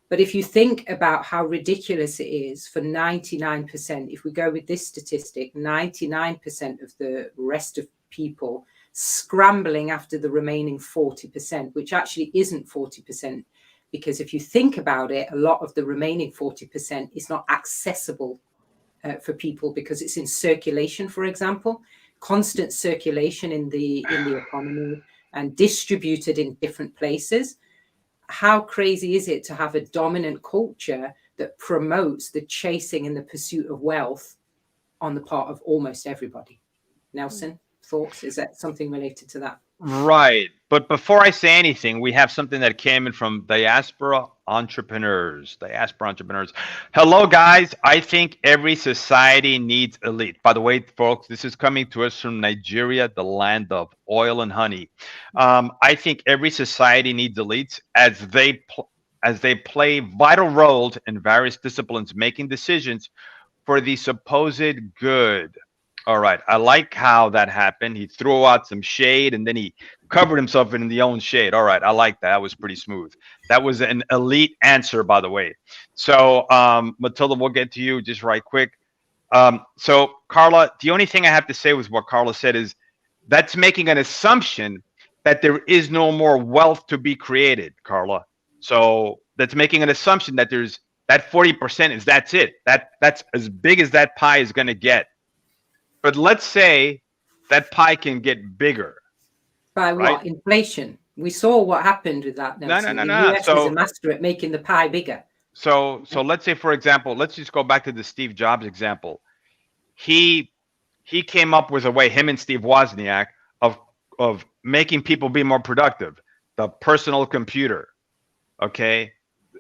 But if you think about how ridiculous it is for 99%, if we go with this statistic, 99% of the rest of people scrambling after the remaining 40%, which actually isn't 40%, because if you think about it, a lot of the remaining 40% is not accessible for people because it's in circulation, for example, constant circulation in the economy and distributed in different places. How crazy is it to have a dominant culture that promotes the chasing and the pursuit of wealth on the part of almost everybody? Nelson, thoughts? Is that something related to that? Right. But before I say anything, we have something that came in from diaspora entrepreneurs. Hello, guys. I think every society needs elite. By the way, folks, this is coming to us from Nigeria, the land of oil and honey. I think every society needs elites as they play vital roles in various disciplines, making decisions for the supposed good. All right. I like how that happened. He threw out some shade and then he covered himself in the own shade. All right. I like that. That was pretty smooth. That was an elite answer, by the way. So, Matilda, we'll get to you just right quick. So, Carla, the only thing I have to say with what Carla said is that's making an assumption that there is no more wealth to be created, Carla. So that's making an assumption that there's that 40% is that's it. That's as big as that pie is going to get. But let's say that pie can get bigger, By right? what? Inflation. We saw what happened with that, No, no, Nelson. no, The no. US is a master at making the pie bigger. So let's say, for example, let's just go back to the Steve Jobs example. He he came up with a way, him and Steve Wozniak, of making people be more productive. The personal computer. Okay.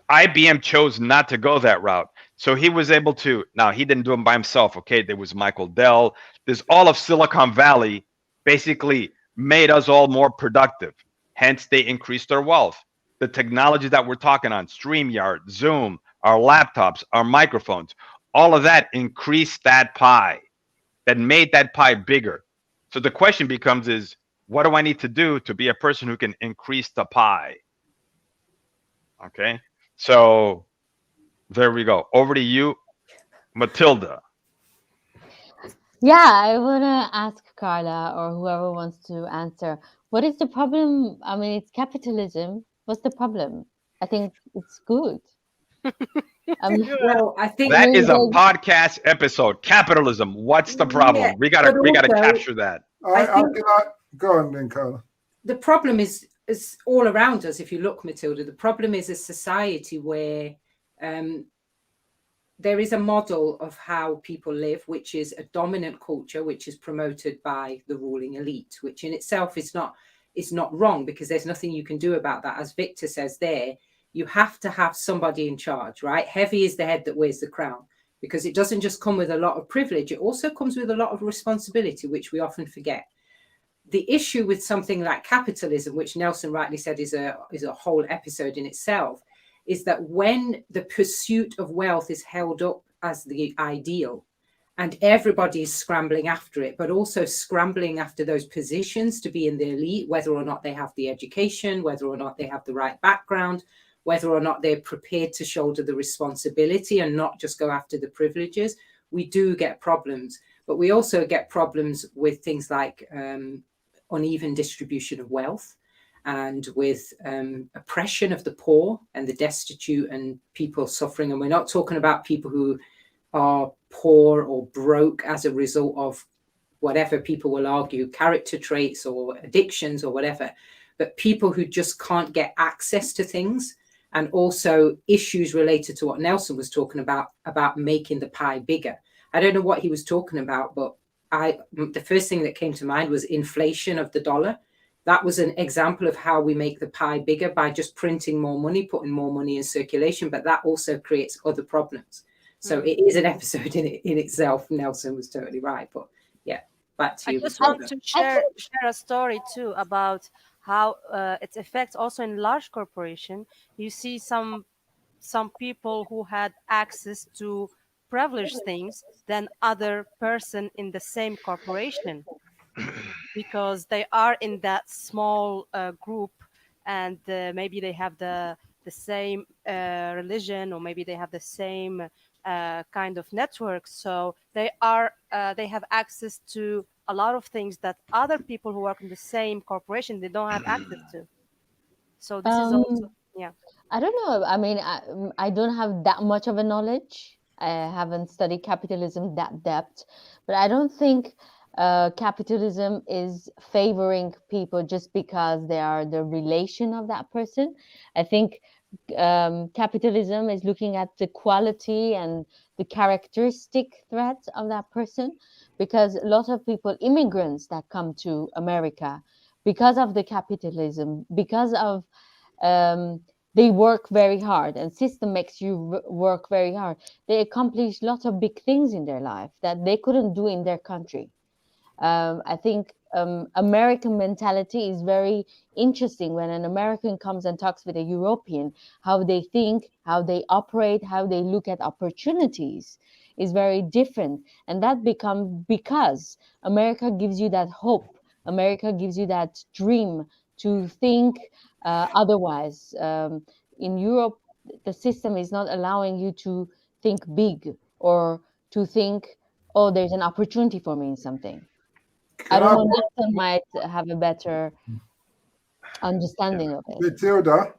IBM chose not to go that route. So he was able to, now he didn't do it by himself. Okay. There was Michael Dell. There's all of Silicon Valley basically made us all more productive. Hence, they increased their wealth. The technology that we're talking on, StreamYard, Zoom, our laptops, our microphones, all of that increased that pie, that made that pie bigger. So the question becomes is, what do I need to do to be a person who can increase the pie? Okay. So there we go. Over to you, Matilda. Yeah, I want to ask Carla or whoever wants to answer. What is the problem? I mean, it's capitalism. What's the problem? I think it's good. Well, I I think, That mean, is a there's, podcast episode. Capitalism. What's the yeah, problem? We but gotta also, capture that. I I think go on then, Carla. the problem is all around us. If you look, Matilda, the problem is a society where um, there is a model of how people live, which is a dominant culture, which is promoted by the ruling elite, which in itself is not wrong, because there's nothing you can do about that. As Victor says there, you have to have somebody in charge, right? Heavy is the head that wears the crown, because it doesn't just come with a lot of privilege, it also comes with a lot of responsibility, which we often forget. The issue with something like capitalism, which Nelson rightly said is a whole episode in itself, is that when the pursuit of wealth is held up as the ideal and everybody is scrambling after it, but also scrambling after those positions to be in the elite, whether or not they have the education, whether or not they have the right background, whether or not they're prepared to shoulder the responsibility and not just go after the privileges, we do get problems. But we also get problems with things like uneven distribution of wealth, and with oppression of the poor and the destitute and people suffering. And we're not talking about people who are poor or broke as a result of whatever people will argue, character traits or addictions or whatever, but people who just can't get access to things. And also issues related to what Nelson was talking about making the pie bigger. I don't know what he was talking about, but the first thing that came to mind was inflation of the dollar. That was an example of how we make the pie bigger by just printing more money, putting more money in circulation, but that also creates other problems. So it is an episode in itself. Nelson was totally right. But yeah, back to I you, just want Matilda. to I share think, a story too about how its effects also in large corporation. You see some people who had access to privileged things than other person in the same corporation, because they are in that small group, and maybe they have the same religion, or maybe they have the same kind of network, so they have access to a lot of things that other people who work in the same corporation they don't have access to. So this is also, um, yeah. I don't know. I mean, I don't have that much of a knowledge. I haven't studied capitalism that depth, but I don't think capitalism is favoring people just because they are the relation of that person. I think capitalism is looking at the quality and the characteristic threats of that person, because a lot of people, immigrants that come to America because of the capitalism, because of um, they work very hard, and system makes you work very hard. They accomplish lots of big things in their life that they couldn't do in their country. I think American mentality is very interesting. When an American comes and talks with a European, how they think, how they operate, how they look at opportunities is very different. And that becomes because America gives you that hope. America gives you that dream to think otherwise. In Europe, the system is not allowing you to think big or to think, oh, there's an opportunity for me in something. I Can don't I, know, Nelson might have a better Yeah. understanding of it. Matilda,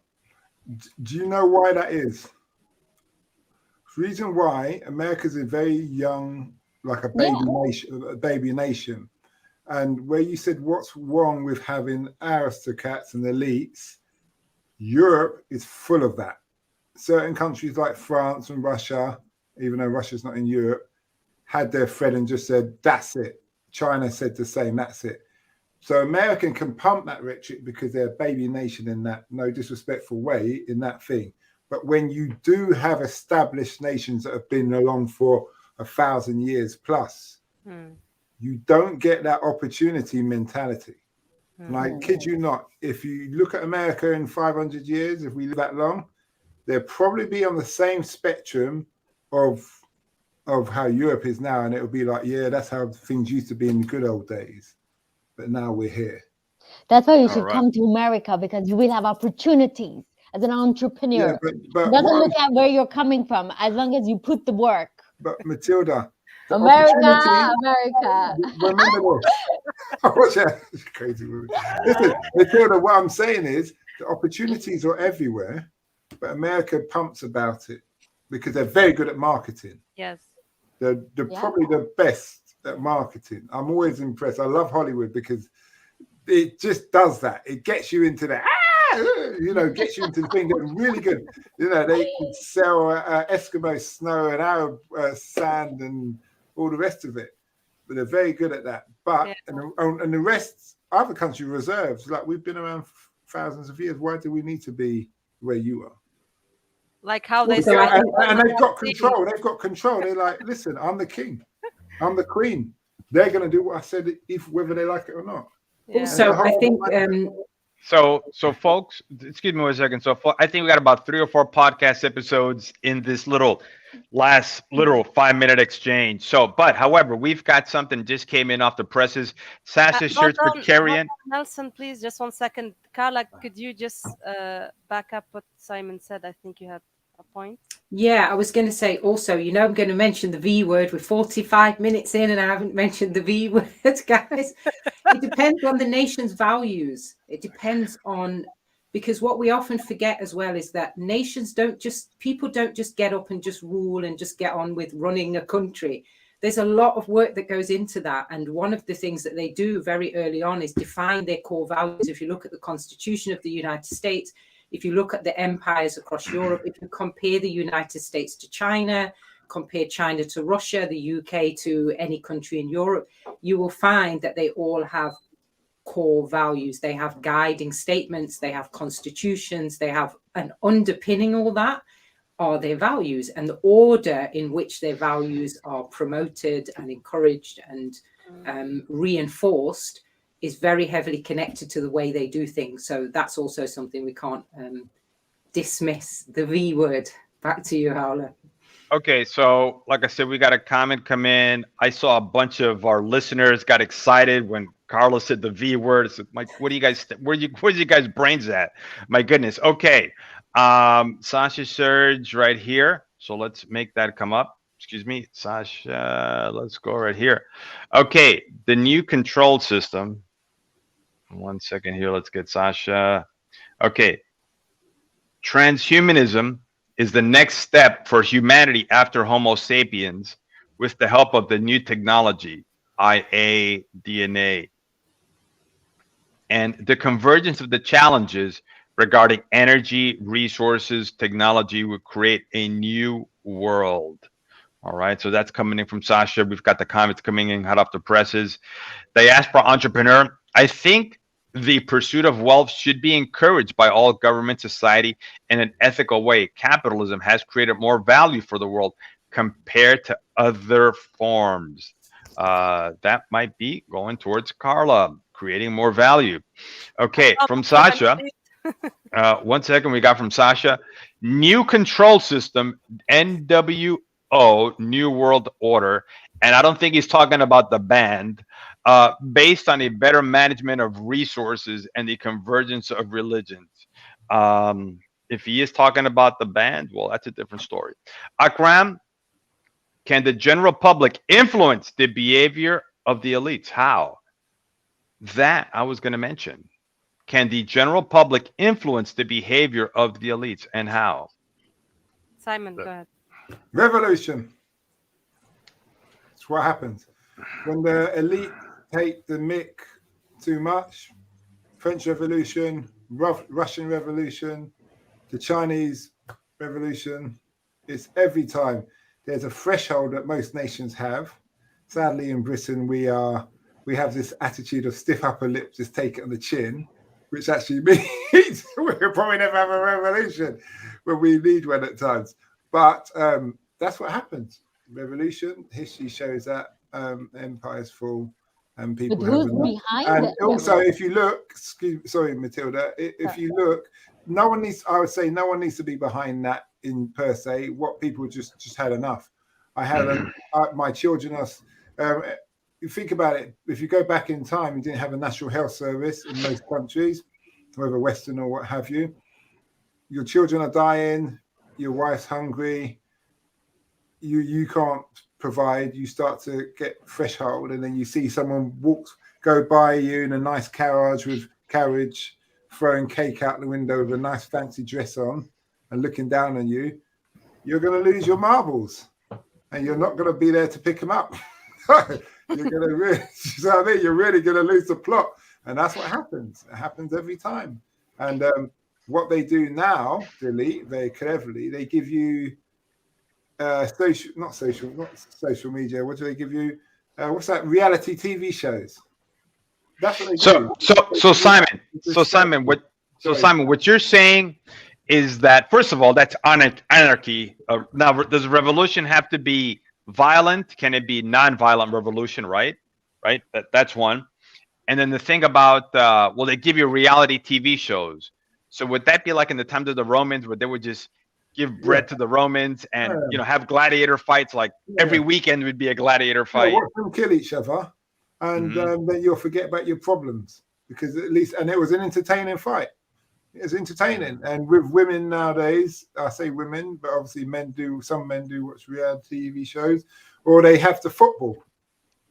do you know why that is? The reason why America's a very young, like a Yeah. baby nation, And where you said what's wrong with having aristocrats and elites, Europe is full of that. Certain countries like France and Russia, even though Russia's not in Europe, had their thread and just said, that's it. China said the same, that's it. So America can pump that rhetoric because they're a baby nation in that, no disrespectful way, in that thing. But when you do have established nations that have been along for 1,000 years plus, you don't get that opportunity mentality. And I kid you not, if you look at America in 500 years, if we live that long, they'll probably be on the same spectrum of how Europe is now. And it'll be like, yeah, that's how things used to be in the good old days. But now we're here. That's why you All should right. come to America, because you will have opportunities as an entrepreneur. Yeah, but It doesn't look at where you're coming from, as long as you put the work. But Matilda, the America, opportunity, America. remember this. Watch out. Crazy woman. Listen, Matilda, what I'm saying is the opportunities are everywhere, but America pumps about it because they're very good at marketing. Yes. They're probably the best at marketing. I'm always impressed. I love Hollywood because it just does that. It gets you into the gets you into the thing. They're really good. They can sell Eskimo snow and Arab sand and all the rest of it. But they're very good at that. But and the rest, other country reserves, like we've been around thousands of years. Why do we need to be where you are? Like how they Also, and they've got control. They've got control. They're like, listen, I'm the king. I'm the queen. They're going to do what I said, whether they like it or not. Also, I think So folks, excuse me 1 second. So I think we got about 3 or 4 podcast episodes in this last 5-minute exchange. So, but however, we've got something just came in off the presses. Sasha shirts for carrying. Nelson, please, just 1 second. Carla, could you just back up what Simon said? I think you had a point. Yeah, I was going to say also, I'm going to mention the V word. We're 45 minutes in and I haven't mentioned the V word, guys. It depends on the nation's values. It depends on, because what we often forget as well is that people don't just get up and just rule and just get on with running a country. There's a lot of work that goes into that. And one of the things that they do very early on is define their core values. If you look at the Constitution of the United States, if you look at the empires across Europe, if you compare the United States to China, compare China to Russia, the UK to any country in Europe, you will find that they all have core values. They have guiding statements, they have constitutions, they have an underpinning all that are their values, and the order in which their values are promoted and encouraged and reinforced is very heavily connected to the way they do things. So that's also something we can't dismiss. The V word. Back to you, Howler. Okay, so like I said, we got a comment come in. I saw a bunch of our listeners got excited when Carla said the V word. It's like, what do you guys? Where's you guys' brains at? My goodness. Okay, Sasha Surge right here. So let's make that come up. Excuse me, Sasha. Let's go right here. Okay, the new control system. 1 second here. Let's get Sasha. Okay, transhumanism is the next step for humanity after Homo sapiens with the help of the new technology, IA, DNA, and the convergence of the challenges regarding energy, resources, technology will create a new world. All right, so that's coming in from Sasha. We've got the comments coming in hot off the presses. Diaspora entrepreneur, I think the pursuit of wealth should be encouraged by all government, society in an ethical way. Capitalism has created more value for the world compared to other forms. That might be going towards Carla, creating more value. Okay, from Sasha. 1 second, we got from Sasha. New control system, NWO, New World Order. And I don't think he's talking about the band. Based on a better management of resources and the convergence of religions. If he is talking about the band, well, that's a different story. Akram, can the general public influence the behavior of the elites? How? That I was going to mention. Can the general public influence the behavior of the elites, and how? Simon, go ahead. Revolution. It's what happens when the elite take the mick too much. French Revolution, Russian Revolution, the Chinese Revolution. It's every time there's a threshold that most nations have. Sadly, in Britain, we have this attitude of stiff upper lip, just take it on the chin, which actually means we'll probably never have a revolution when we need one at times. But that's what happens. Revolution, history shows that empires fall and But people have who's enough. behind And that also, revolution? if you look, sorry, Matilda, if you look, no one needs. I would say no one needs to be behind that in per se. What people just had enough. I had my children are. You think about it. If you go back in time, you didn't have a national health service in most countries, whether Western or what have you. Your children are dying. Your wife's hungry. You can't provide. You start to get threshold, and then you see someone go by you in a nice carriage, throwing cake out the window with a nice fancy dress on, and looking down on you. You're going to lose your marbles, and you're not going to be there to pick them up. You're going to really, you know what I mean? You're really going to lose the plot, and that's what happens. It happens every time. And what they do now, delete very cleverly, they give you not social media. What do they give you? What's that? Reality TV shows. That's what they do. So Simon, what you're saying is that first of all, that's anarchy. Now, does a revolution have to be violent? Can it be non-violent revolution? Right. That's one. And then the thing about they give you reality TV shows. So would that be like in the times of the Romans, where they would just give bread to the Romans and have gladiator fights? Like every weekend would be a gladiator fight. Watch them kill each other, and then you'll forget about your problems, because at least, and it was an entertaining fight. It's entertaining. And with women nowadays, I say women, but obviously some men do watch reality TV shows, or they have the football.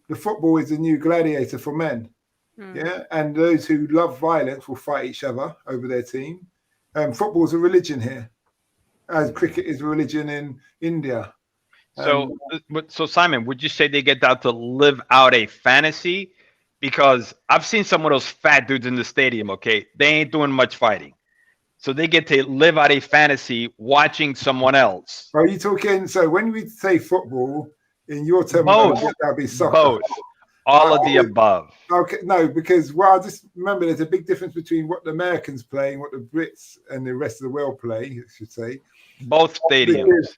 The football is the new gladiator for men. Yeah, and those who love violence will fight each other over their team. Football's a religion here, as cricket is a religion in India. So Simon, would you say they get down to live out a fantasy? Because I've seen some of those fat dudes in the stadium. Okay, they ain't doing much fighting, so they get to live out a fantasy watching someone else. Are you talking? So when we say football, in your terminology, that'd be soccer. Both. All of the above. Okay, no, because I just remember there's a big difference between what the Americans play and what the Brits and the rest of the world play, I should say. Both stadiums.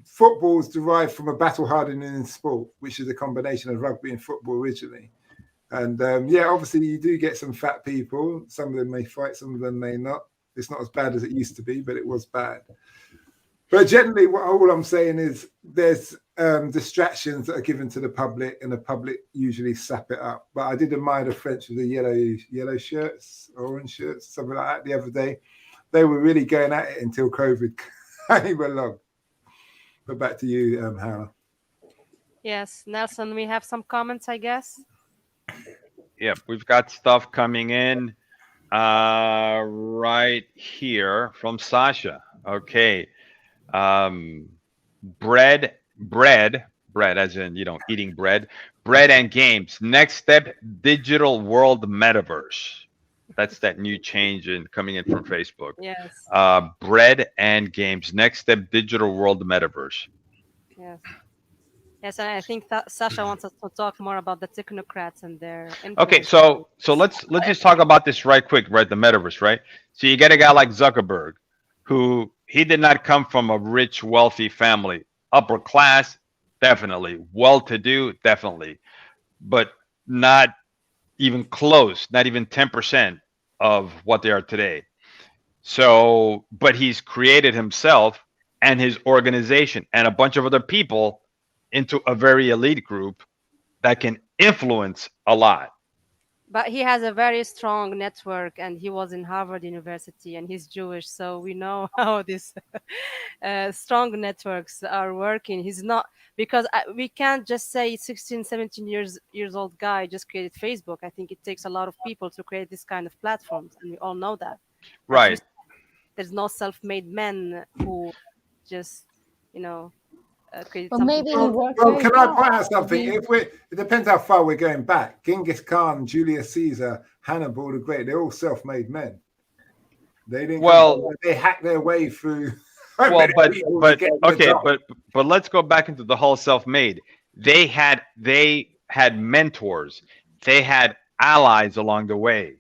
Football is derived from a battle hardening sport, which is a combination of rugby and football originally. And obviously you do get some fat people. Some of them may fight, some of them may not. It's not as bad as it used to be, but it was bad. But generally, all I'm saying is there's distractions that are given to the public, and the public usually sap it up. But I did admire the French with the yellow shirts, orange shirts, something like that the other day. They were really going at it until COVID came along. But back to you, Hannah. Yes, Nelson, we have some comments, I guess. Yep, we've got stuff coming in right here from Sasha. Okay. Bread, as in, eating bread and games. Next step, digital world metaverse. That's that new change coming in from Facebook. Yes. Bread and games. Next step, digital world metaverse. Yes. Yes, and I think that Sasha wants us to talk more about the technocrats and their influence. Okay, so let's just talk about this right quick, right? The metaverse, right? So you get a guy like Zuckerberg, who he did not come from a rich, wealthy family. Upper class, definitely. Well-to-do, definitely. But not even close, not even 10% of what they are today. So, but he's created himself and his organization and a bunch of other people into a very elite group that can influence a lot. But he has a very strong network, and he was in Harvard University, and he's Jewish, so we know how these strong networks are working. He's not, because we can't just say 16, 17 years old guy just created Facebook. I think it takes a lot of people to create this kind of platforms, and we all know that. Right. There's no self-made men who just, create Well, something maybe he positive. worked Well, very can I hard. point out something? Maybe, It depends how far we're going back. Genghis Khan, Julius Caesar, Hannibal the Great, they're all self-made men. They didn't come from, Well, they hacked their way through well, many people to but get to the okay, top. but let's go back into the whole self-made. They had mentors. They had allies along the way.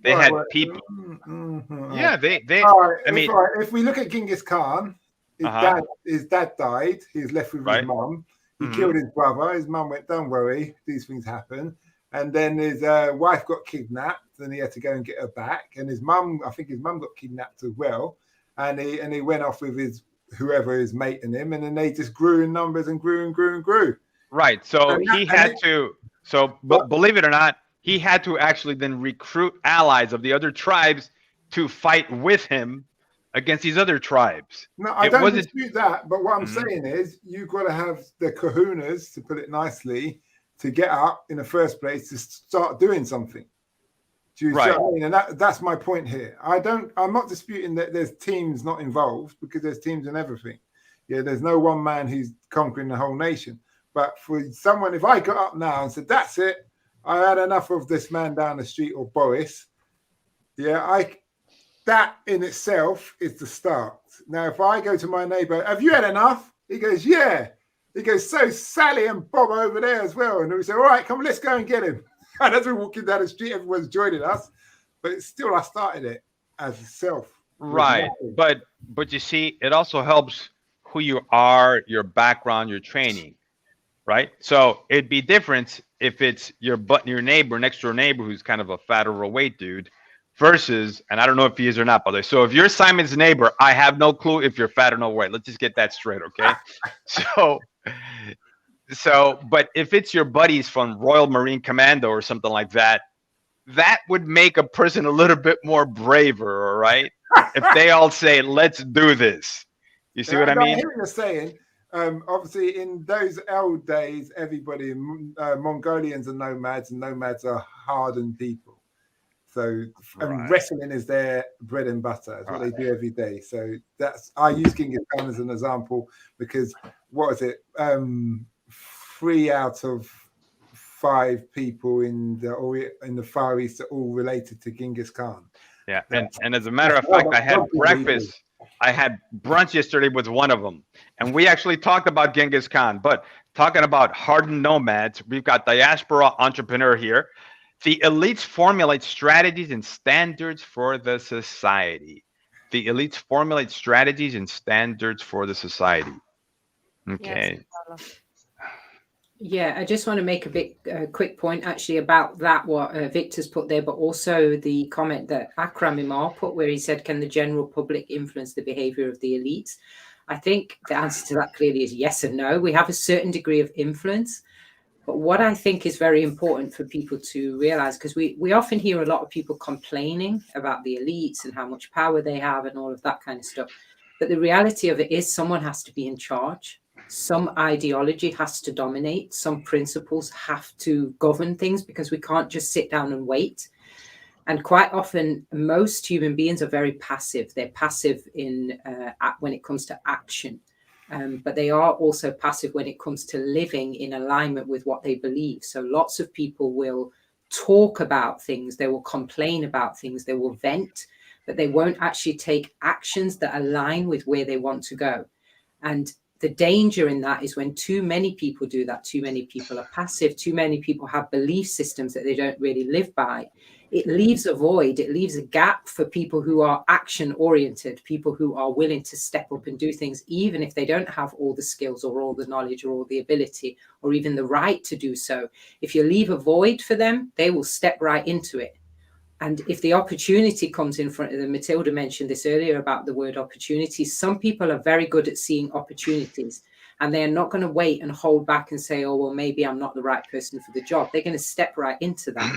They Right, had right. people. Right. Yeah, they. All right. I mean, If we look at Genghis Khan, uh-huh, his dad died. He was left with his right. mum. He Hmm. killed his brother. His mum went, "Don't worry, these things happen." And then his wife got kidnapped, and he had to go and get her back. And his mum, I think his mum got kidnapped as well. And he went off with his whoever his mate and him, and then they just grew in numbers and grew and grew and grew. Right. So And, he had to. So, but believe it or not, he had to actually then recruit allies of the other tribes to fight with him against these other tribes. no, I It don't wasn't. dispute that. But what I'm Mhm. saying is, you've got to have the kahunas, to put it nicely, to get up in the first place to start doing something. Do you see Right. what I mean? And that's my point here. I'm not disputing that there's teams not involved, because there's teams in everything. Yeah, there's no one man who's conquering the whole nation. But for someone, if I got up now and said, "That's it, I had enough of this man down the street or Boris," yeah, that in itself is the start. Now, if I go to my neighbor, "Have you had enough?" He goes, "Yeah." He goes, "So Sally and Bob over there as well." And we say, "All right, come, let's go and get him." And as we're walking down the street, everyone's joining us. But it's still, I started it as a self. Right. But you see, it also helps who you are, your background, your training. Right. So it'd be different if it's your neighbor, next door neighbor, who's kind of a fat overweight dude, versus, and I don't know if he is or not, by the way. So if you're Simon's neighbor, I have no clue if you're fat or no weight. Let's just get that straight, okay? So but if it's your buddies from Royal Marine Commando or something like that, that would make a person a little bit more braver, all right? If they all say, "Let's do this." You see what I No, I mean? hear what you're saying. Obviously, in those old days, everybody, Mongolians are nomads, and nomads are hardened people. So, and Right. wrestling is their bread and butter. It's what Right. they do every day. So I use Genghis Khan as an example because what is it? 3 out of 5 people in the Far East are all related to Genghis Khan. Yeah, and as a matter of fact, I had breakfast. I had brunch yesterday with one of them, and we actually talked about Genghis Khan. But talking about hardened nomads, we've got diaspora entrepreneur here. The elites formulate strategies and standards for the society. The elites formulate strategies and standards for the society. Okay. Yes. Yeah, I just want to make a quick point actually about that, what Victor's put there, but also the comment that Akram Imar put where he said, "Can the general public influence the behavior of the elites?" I think the answer to that clearly is yes and no. We have a certain degree of influence. But what I think is very important for people to realize, because we often hear a lot of people complaining about the elites and how much power they have and all of that kind of stuff. But the reality of it is someone has to be in charge. Some ideology has to dominate. Some principles have to govern things, because we can't just sit down and wait. And quite often, most human beings are very passive. They're passive when it comes to action. But they are also passive when it comes to living in alignment with what they believe. So lots of people will talk about things, they will complain about things, they will vent, but they won't actually take actions that align with where they want to go. And the danger in that is when too many people do that, too many people are passive, too many people have belief systems that they don't really live by. It leaves a void, it leaves a gap for people who are action oriented, people who are willing to step up and do things, even if they don't have all the skills or all the knowledge or all the ability or even the right to do so. If you leave a void for them, they will step right into it. And if the opportunity comes in front of them, Matilda mentioned this earlier about the word opportunities. Some people are very good at seeing opportunities, and they're not going to wait and hold back and say, "Oh, well, maybe I'm not the right person for the job." They're going to step right into that.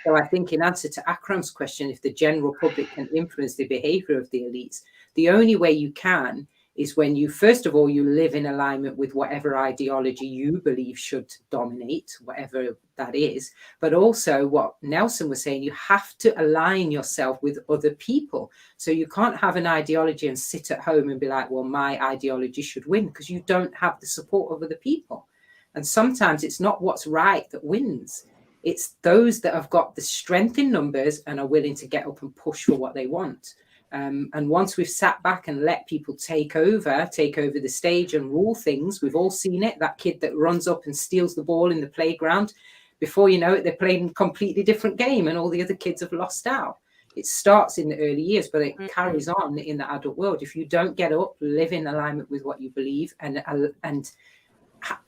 So I think in answer to Akram's question, if the general public can influence the behavior of the elites, the only way you can is when you, first of all, you live in alignment with whatever ideology you believe should dominate, whatever that is. But also what Nelson was saying, you have to align yourself with other people. So you can't have an ideology and sit at home and be like, well, my ideology should win, because you don't have the support of other people. And sometimes it's not what's right that wins. It's those that have got the strength in numbers and are willing to get up and push for what they want. And once we've sat back and let people take over the stage and rule things, we've all seen it, that kid that runs up and steals the ball in the playground, before you know it, they're playing a completely different game and all the other kids have lost out. It starts in the early years, but it carries on in the adult world. If you don't get up, live in alignment with what you believe, and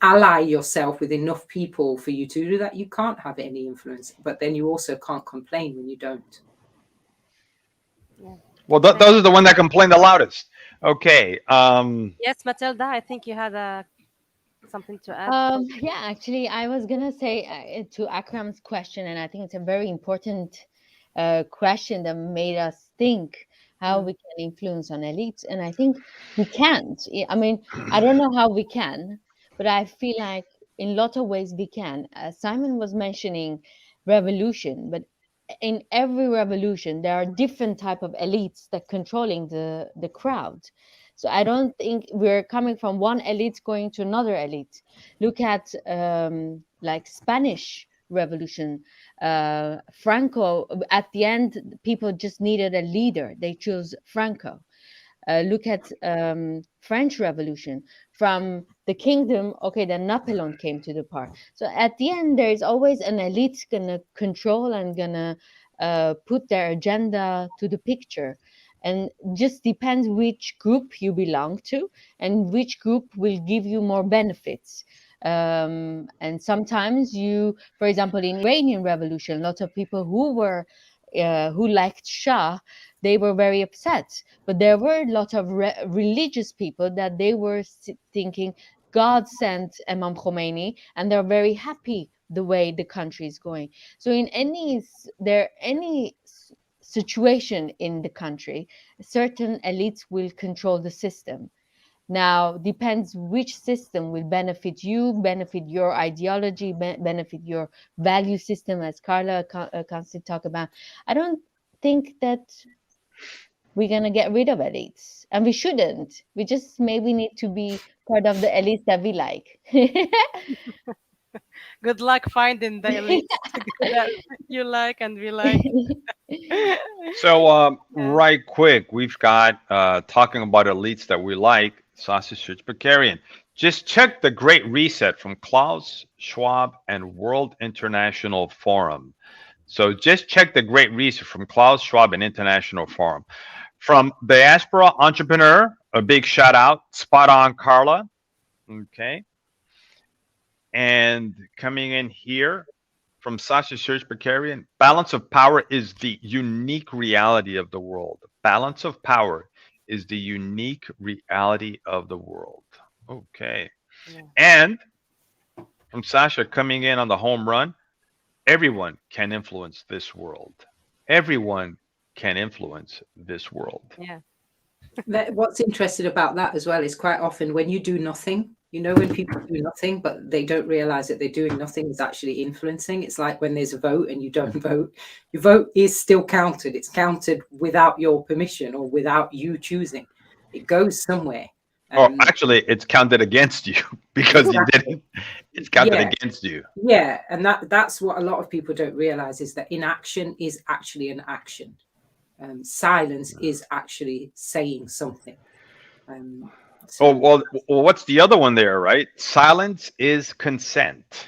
ally yourself with enough people for you to do that, you can't have any influence. But then you also can't complain when you don't. Yeah. Well, those are the ones that complain the loudest. Okay. Yes, Matilda, I think you had something to add. Yeah, actually, I was gonna say to Akram's question, and I think it's a very important question that made us think how we can influence on elites. And I think we can't. I mean, I don't know how we can, but I feel like in a lot of ways we can. Simon was mentioning revolution, but in every revolution there are different type of elites that controlling the crowd. So I don't think we're coming from one elite going to another elite. Look at like Spanish Revolution. Franco, at the end, people just needed a leader. They chose Franco. Look at French Revolution. From the kingdom, okay, then Napoleon came to the power. So at the end, there is always an elite gonna control and gonna put their agenda to the picture. And just depends which group you belong to and which group will give you more benefits. And sometimes you, for example, in Iranian Revolution, lots of people who liked Shah, they were very upset. But there were a lot of religious people that they were thinking God sent Imam Khomeini, and they're very happy the way the country is going. So in any situation in the country, certain elites will control the system. Now, depends which system will benefit you, benefit your ideology, benefit your value system, as Carla constantly talk about. I don't think that we're going to get rid of elites, and we shouldn't. We just maybe need to be part of the elites that we like. Good luck finding the elites that you like and we like. So, Yeah. right quick, we've got talking about elites that we like, Sausage Church Precarian. Just check the Great Reset from Klaus Schwab and World International Forum. So just check the Great Reset from Klaus Schwab and International Forum. From Diaspora Entrepreneur, a big shout out. Spot on, Carla. Okay. And coming in here from Sasha Search Precarian, balance of power is the unique reality of the world. Balance of power is the unique reality of the world. Okay. Yeah. And from Sasha coming in on the home run, everyone can influence this world. Everyone can influence this world. Yeah. What's interesting about that as well is quite often when you do nothing, you know, when people do nothing, but they don't realize that they're doing nothing is actually influencing. It's like when there's a vote and you don't vote, your vote is still counted. It's counted without your permission or without you choosing. It goes somewhere. Or actually, it's counted against you because you didn't. It's counted against you. Yeah, and that's what a lot of people don't realize is that inaction is actually an action. Silence is actually saying something. Oh, well, what's the other one there, right? Silence is consent.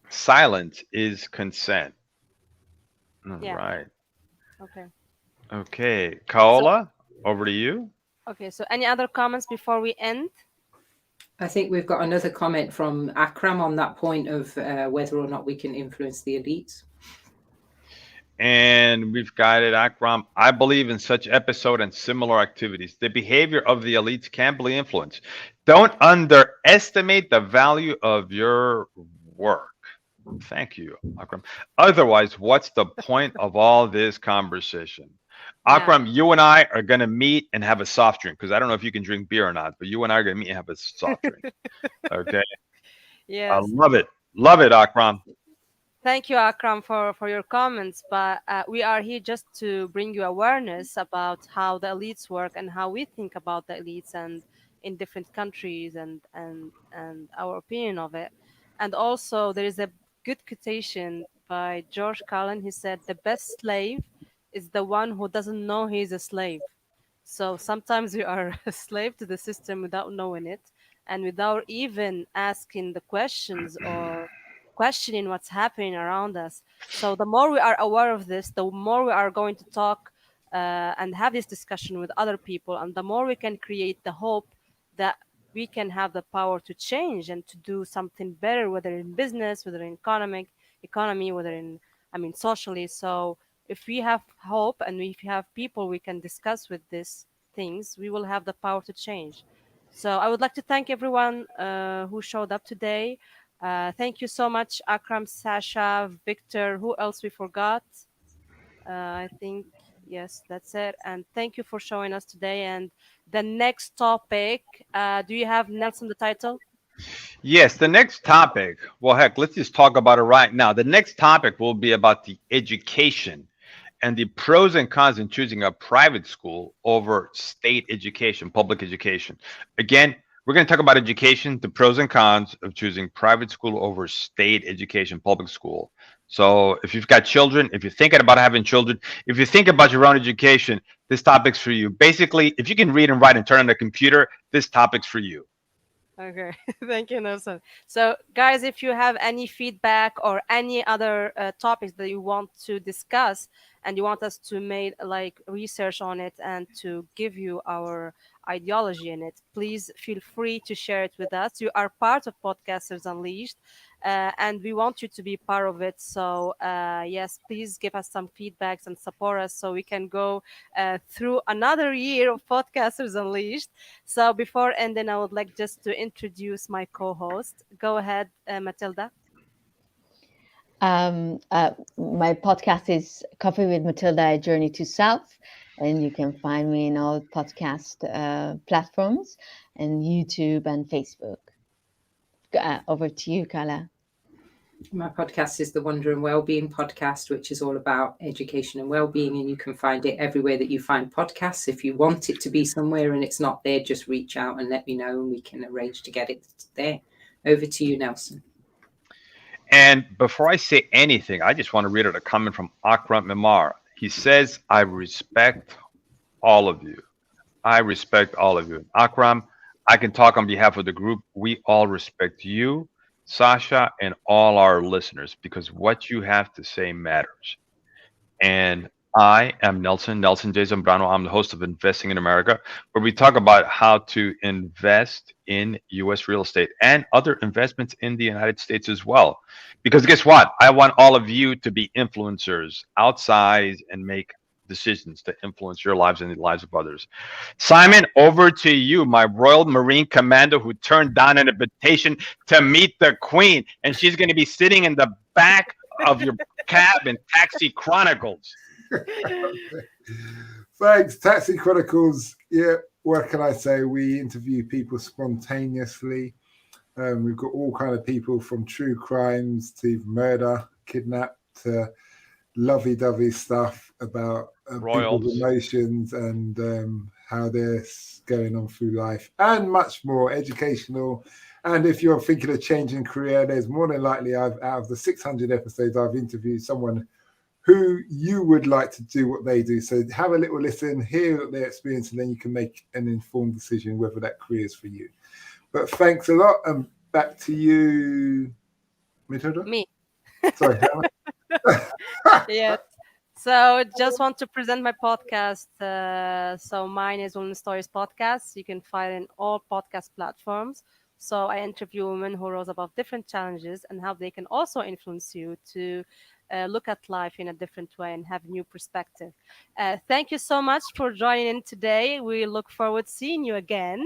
Silence is consent. All Yeah. right. Okay. Okay. Kaola, over to you. Okay. So, any other comments before we end? I think we've got another comment from Akram on that point of whether or not we can influence the elites. And we've got it, Akram. I believe in such episode and similar activities. The behavior of the elites can be influenced. Don't underestimate the value of your work. Thank you, Akram. Otherwise, what's the point of all this conversation? Yeah. Akram, you and I are gonna meet and have a soft drink because I don't know if you can drink beer or not, but you and I are gonna meet and have a soft drink. Okay, I Yes. love it, Akram. Thank you, Akram, for your comments. But we are here just to bring you awareness about how the elites work and how we think about the elites and in different countries and our opinion of it. And also, there is a good quotation by George Carlin. He said, "The best slave is the one who doesn't know he's a slave." So sometimes we are a slave to the system without knowing it and without even asking the questions or questioning what's happening around us. So the more we are aware of this, the more we are going to talk and have this discussion with other people, and the more we can create the hope that we can have the power to change and to do something better, whether in business, whether in economy, whether in, I mean, socially. So if we have hope and if we have people we can discuss with these things, we will have the power to change. So I would like to thank everyone who showed up today. Thank you so much, Akram, Sasha, Victor. Who else we forgot? I think yes, that's it. And thank you for showing us today. And the next topic, do you have Nelson the title? Yes, the next topic. Well, heck, let's just talk about it right now. The next topic will be about the education and the pros and cons in choosing a private school over state education, public education. Again, we're going to talk about education, the pros and cons of choosing private school over state education, public school. So, if you've got children, if you're thinking about having children, if you think about your own education, this topic's for you. Basically, if you can read and write and turn on a computer, this topic's for you. Okay, thank you, Nelson. So, guys, if you have any feedback or any other topics that you want to discuss and you want us to make like research on it and to give you our ideology in it, please feel free to share it with us. You are part of Podcasters Unleashed, and we want you to be part of it. So, yes, please give us some feedbacks and support us so we can go through another year of Podcasters Unleashed. So before ending, I would like just to introduce my co-host. Go ahead, Matilda. My podcast is Coffee with Matilda, A Journey to Self, and you can find me in all podcast platforms and YouTube and Facebook. Over to you, Kala. My podcast is the Wonder and Wellbeing podcast, which is all about education and wellbeing, and you can find it everywhere that you find podcasts. If you want it to be somewhere and it's not there, just reach out and let me know, and we can arrange to get it there. Over to you, Nelson. And before I say anything, I just want to read out a comment from Akram Mimar. He says, I respect all of you. I respect all of you. Akram, I can talk on behalf of the group. We all respect you, Sasha, and all our listeners because what you have to say matters. And I am Nelson J. Zambrano. I'm the host of Investing in America, where we talk about how to invest in U.S. real estate and other investments in the United States as well. Because guess what? I want all of you to be influencers outside and make decisions to influence your lives and the lives of others. Simon, over to you, my Royal Marine Commander who turned down an invitation to meet the Queen, and she's going to be sitting in the back of your cab in Taxi Chronicles. Thanks, Taxi Chronicles. Yeah, what can I say? We interview people spontaneously. We've got all kind of people from true crimes to murder, kidnap, to lovey-dovey stuff about people's Royals. emotions and how they're going on through life, and much more educational. And if you're thinking of changing career, there's more than likely out of the 600 episodes I've interviewed someone who you would like to do what they do. So have a little listen, hear their experience, and then you can make an informed decision whether that career is for you. But thanks a lot, and back to you, Matilda. Me. Sorry, Yes. So just want to present my podcast. So mine is Women Stories Podcast. You can find it in all podcast platforms. So I interview women who rose above different challenges and how they can also influence you to look at life in a different way and have new perspective. Thank you so much for joining in today. We look forward to seeing you again,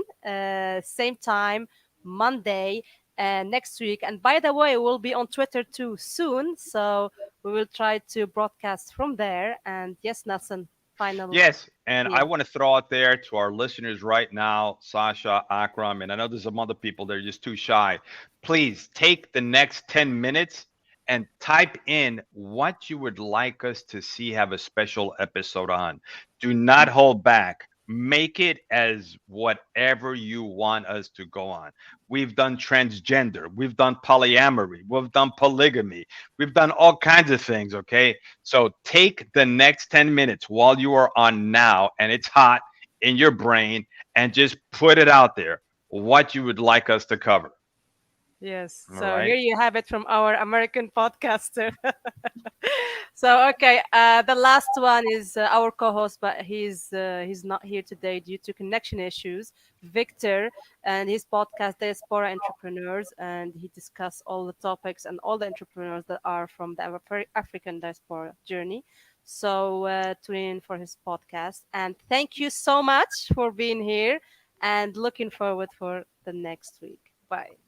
same time, Monday next week. And by the way, we'll be on Twitter too soon. So we will try to broadcast from there. And yes, Nelson, final. Yes, and I Yeah. want to throw out there to our listeners right now, Sasha, Akram, and I know there's some other people that are just too shy. Please take the next 10 minutes and type in what you would like us to see have a special episode on. Do not hold back. Make it as whatever you want us to go on. We've done transgender, we've done polyamory, we've done polygamy, we've done all kinds of things, okay? So take the next 10 minutes while you are on now and it's hot in your brain and just put it out there what you would like us to cover. Yes. All So right. here you have it from our American podcaster. So okay, the last one is our co-host, but he's not here today due to connection issues. Victor and his podcast Diaspora Entrepreneurs, and he discussed all the topics and all the entrepreneurs that are from the African diaspora journey. So tune in for his podcast, and thank you so much for being here, and looking forward for the next week. Bye.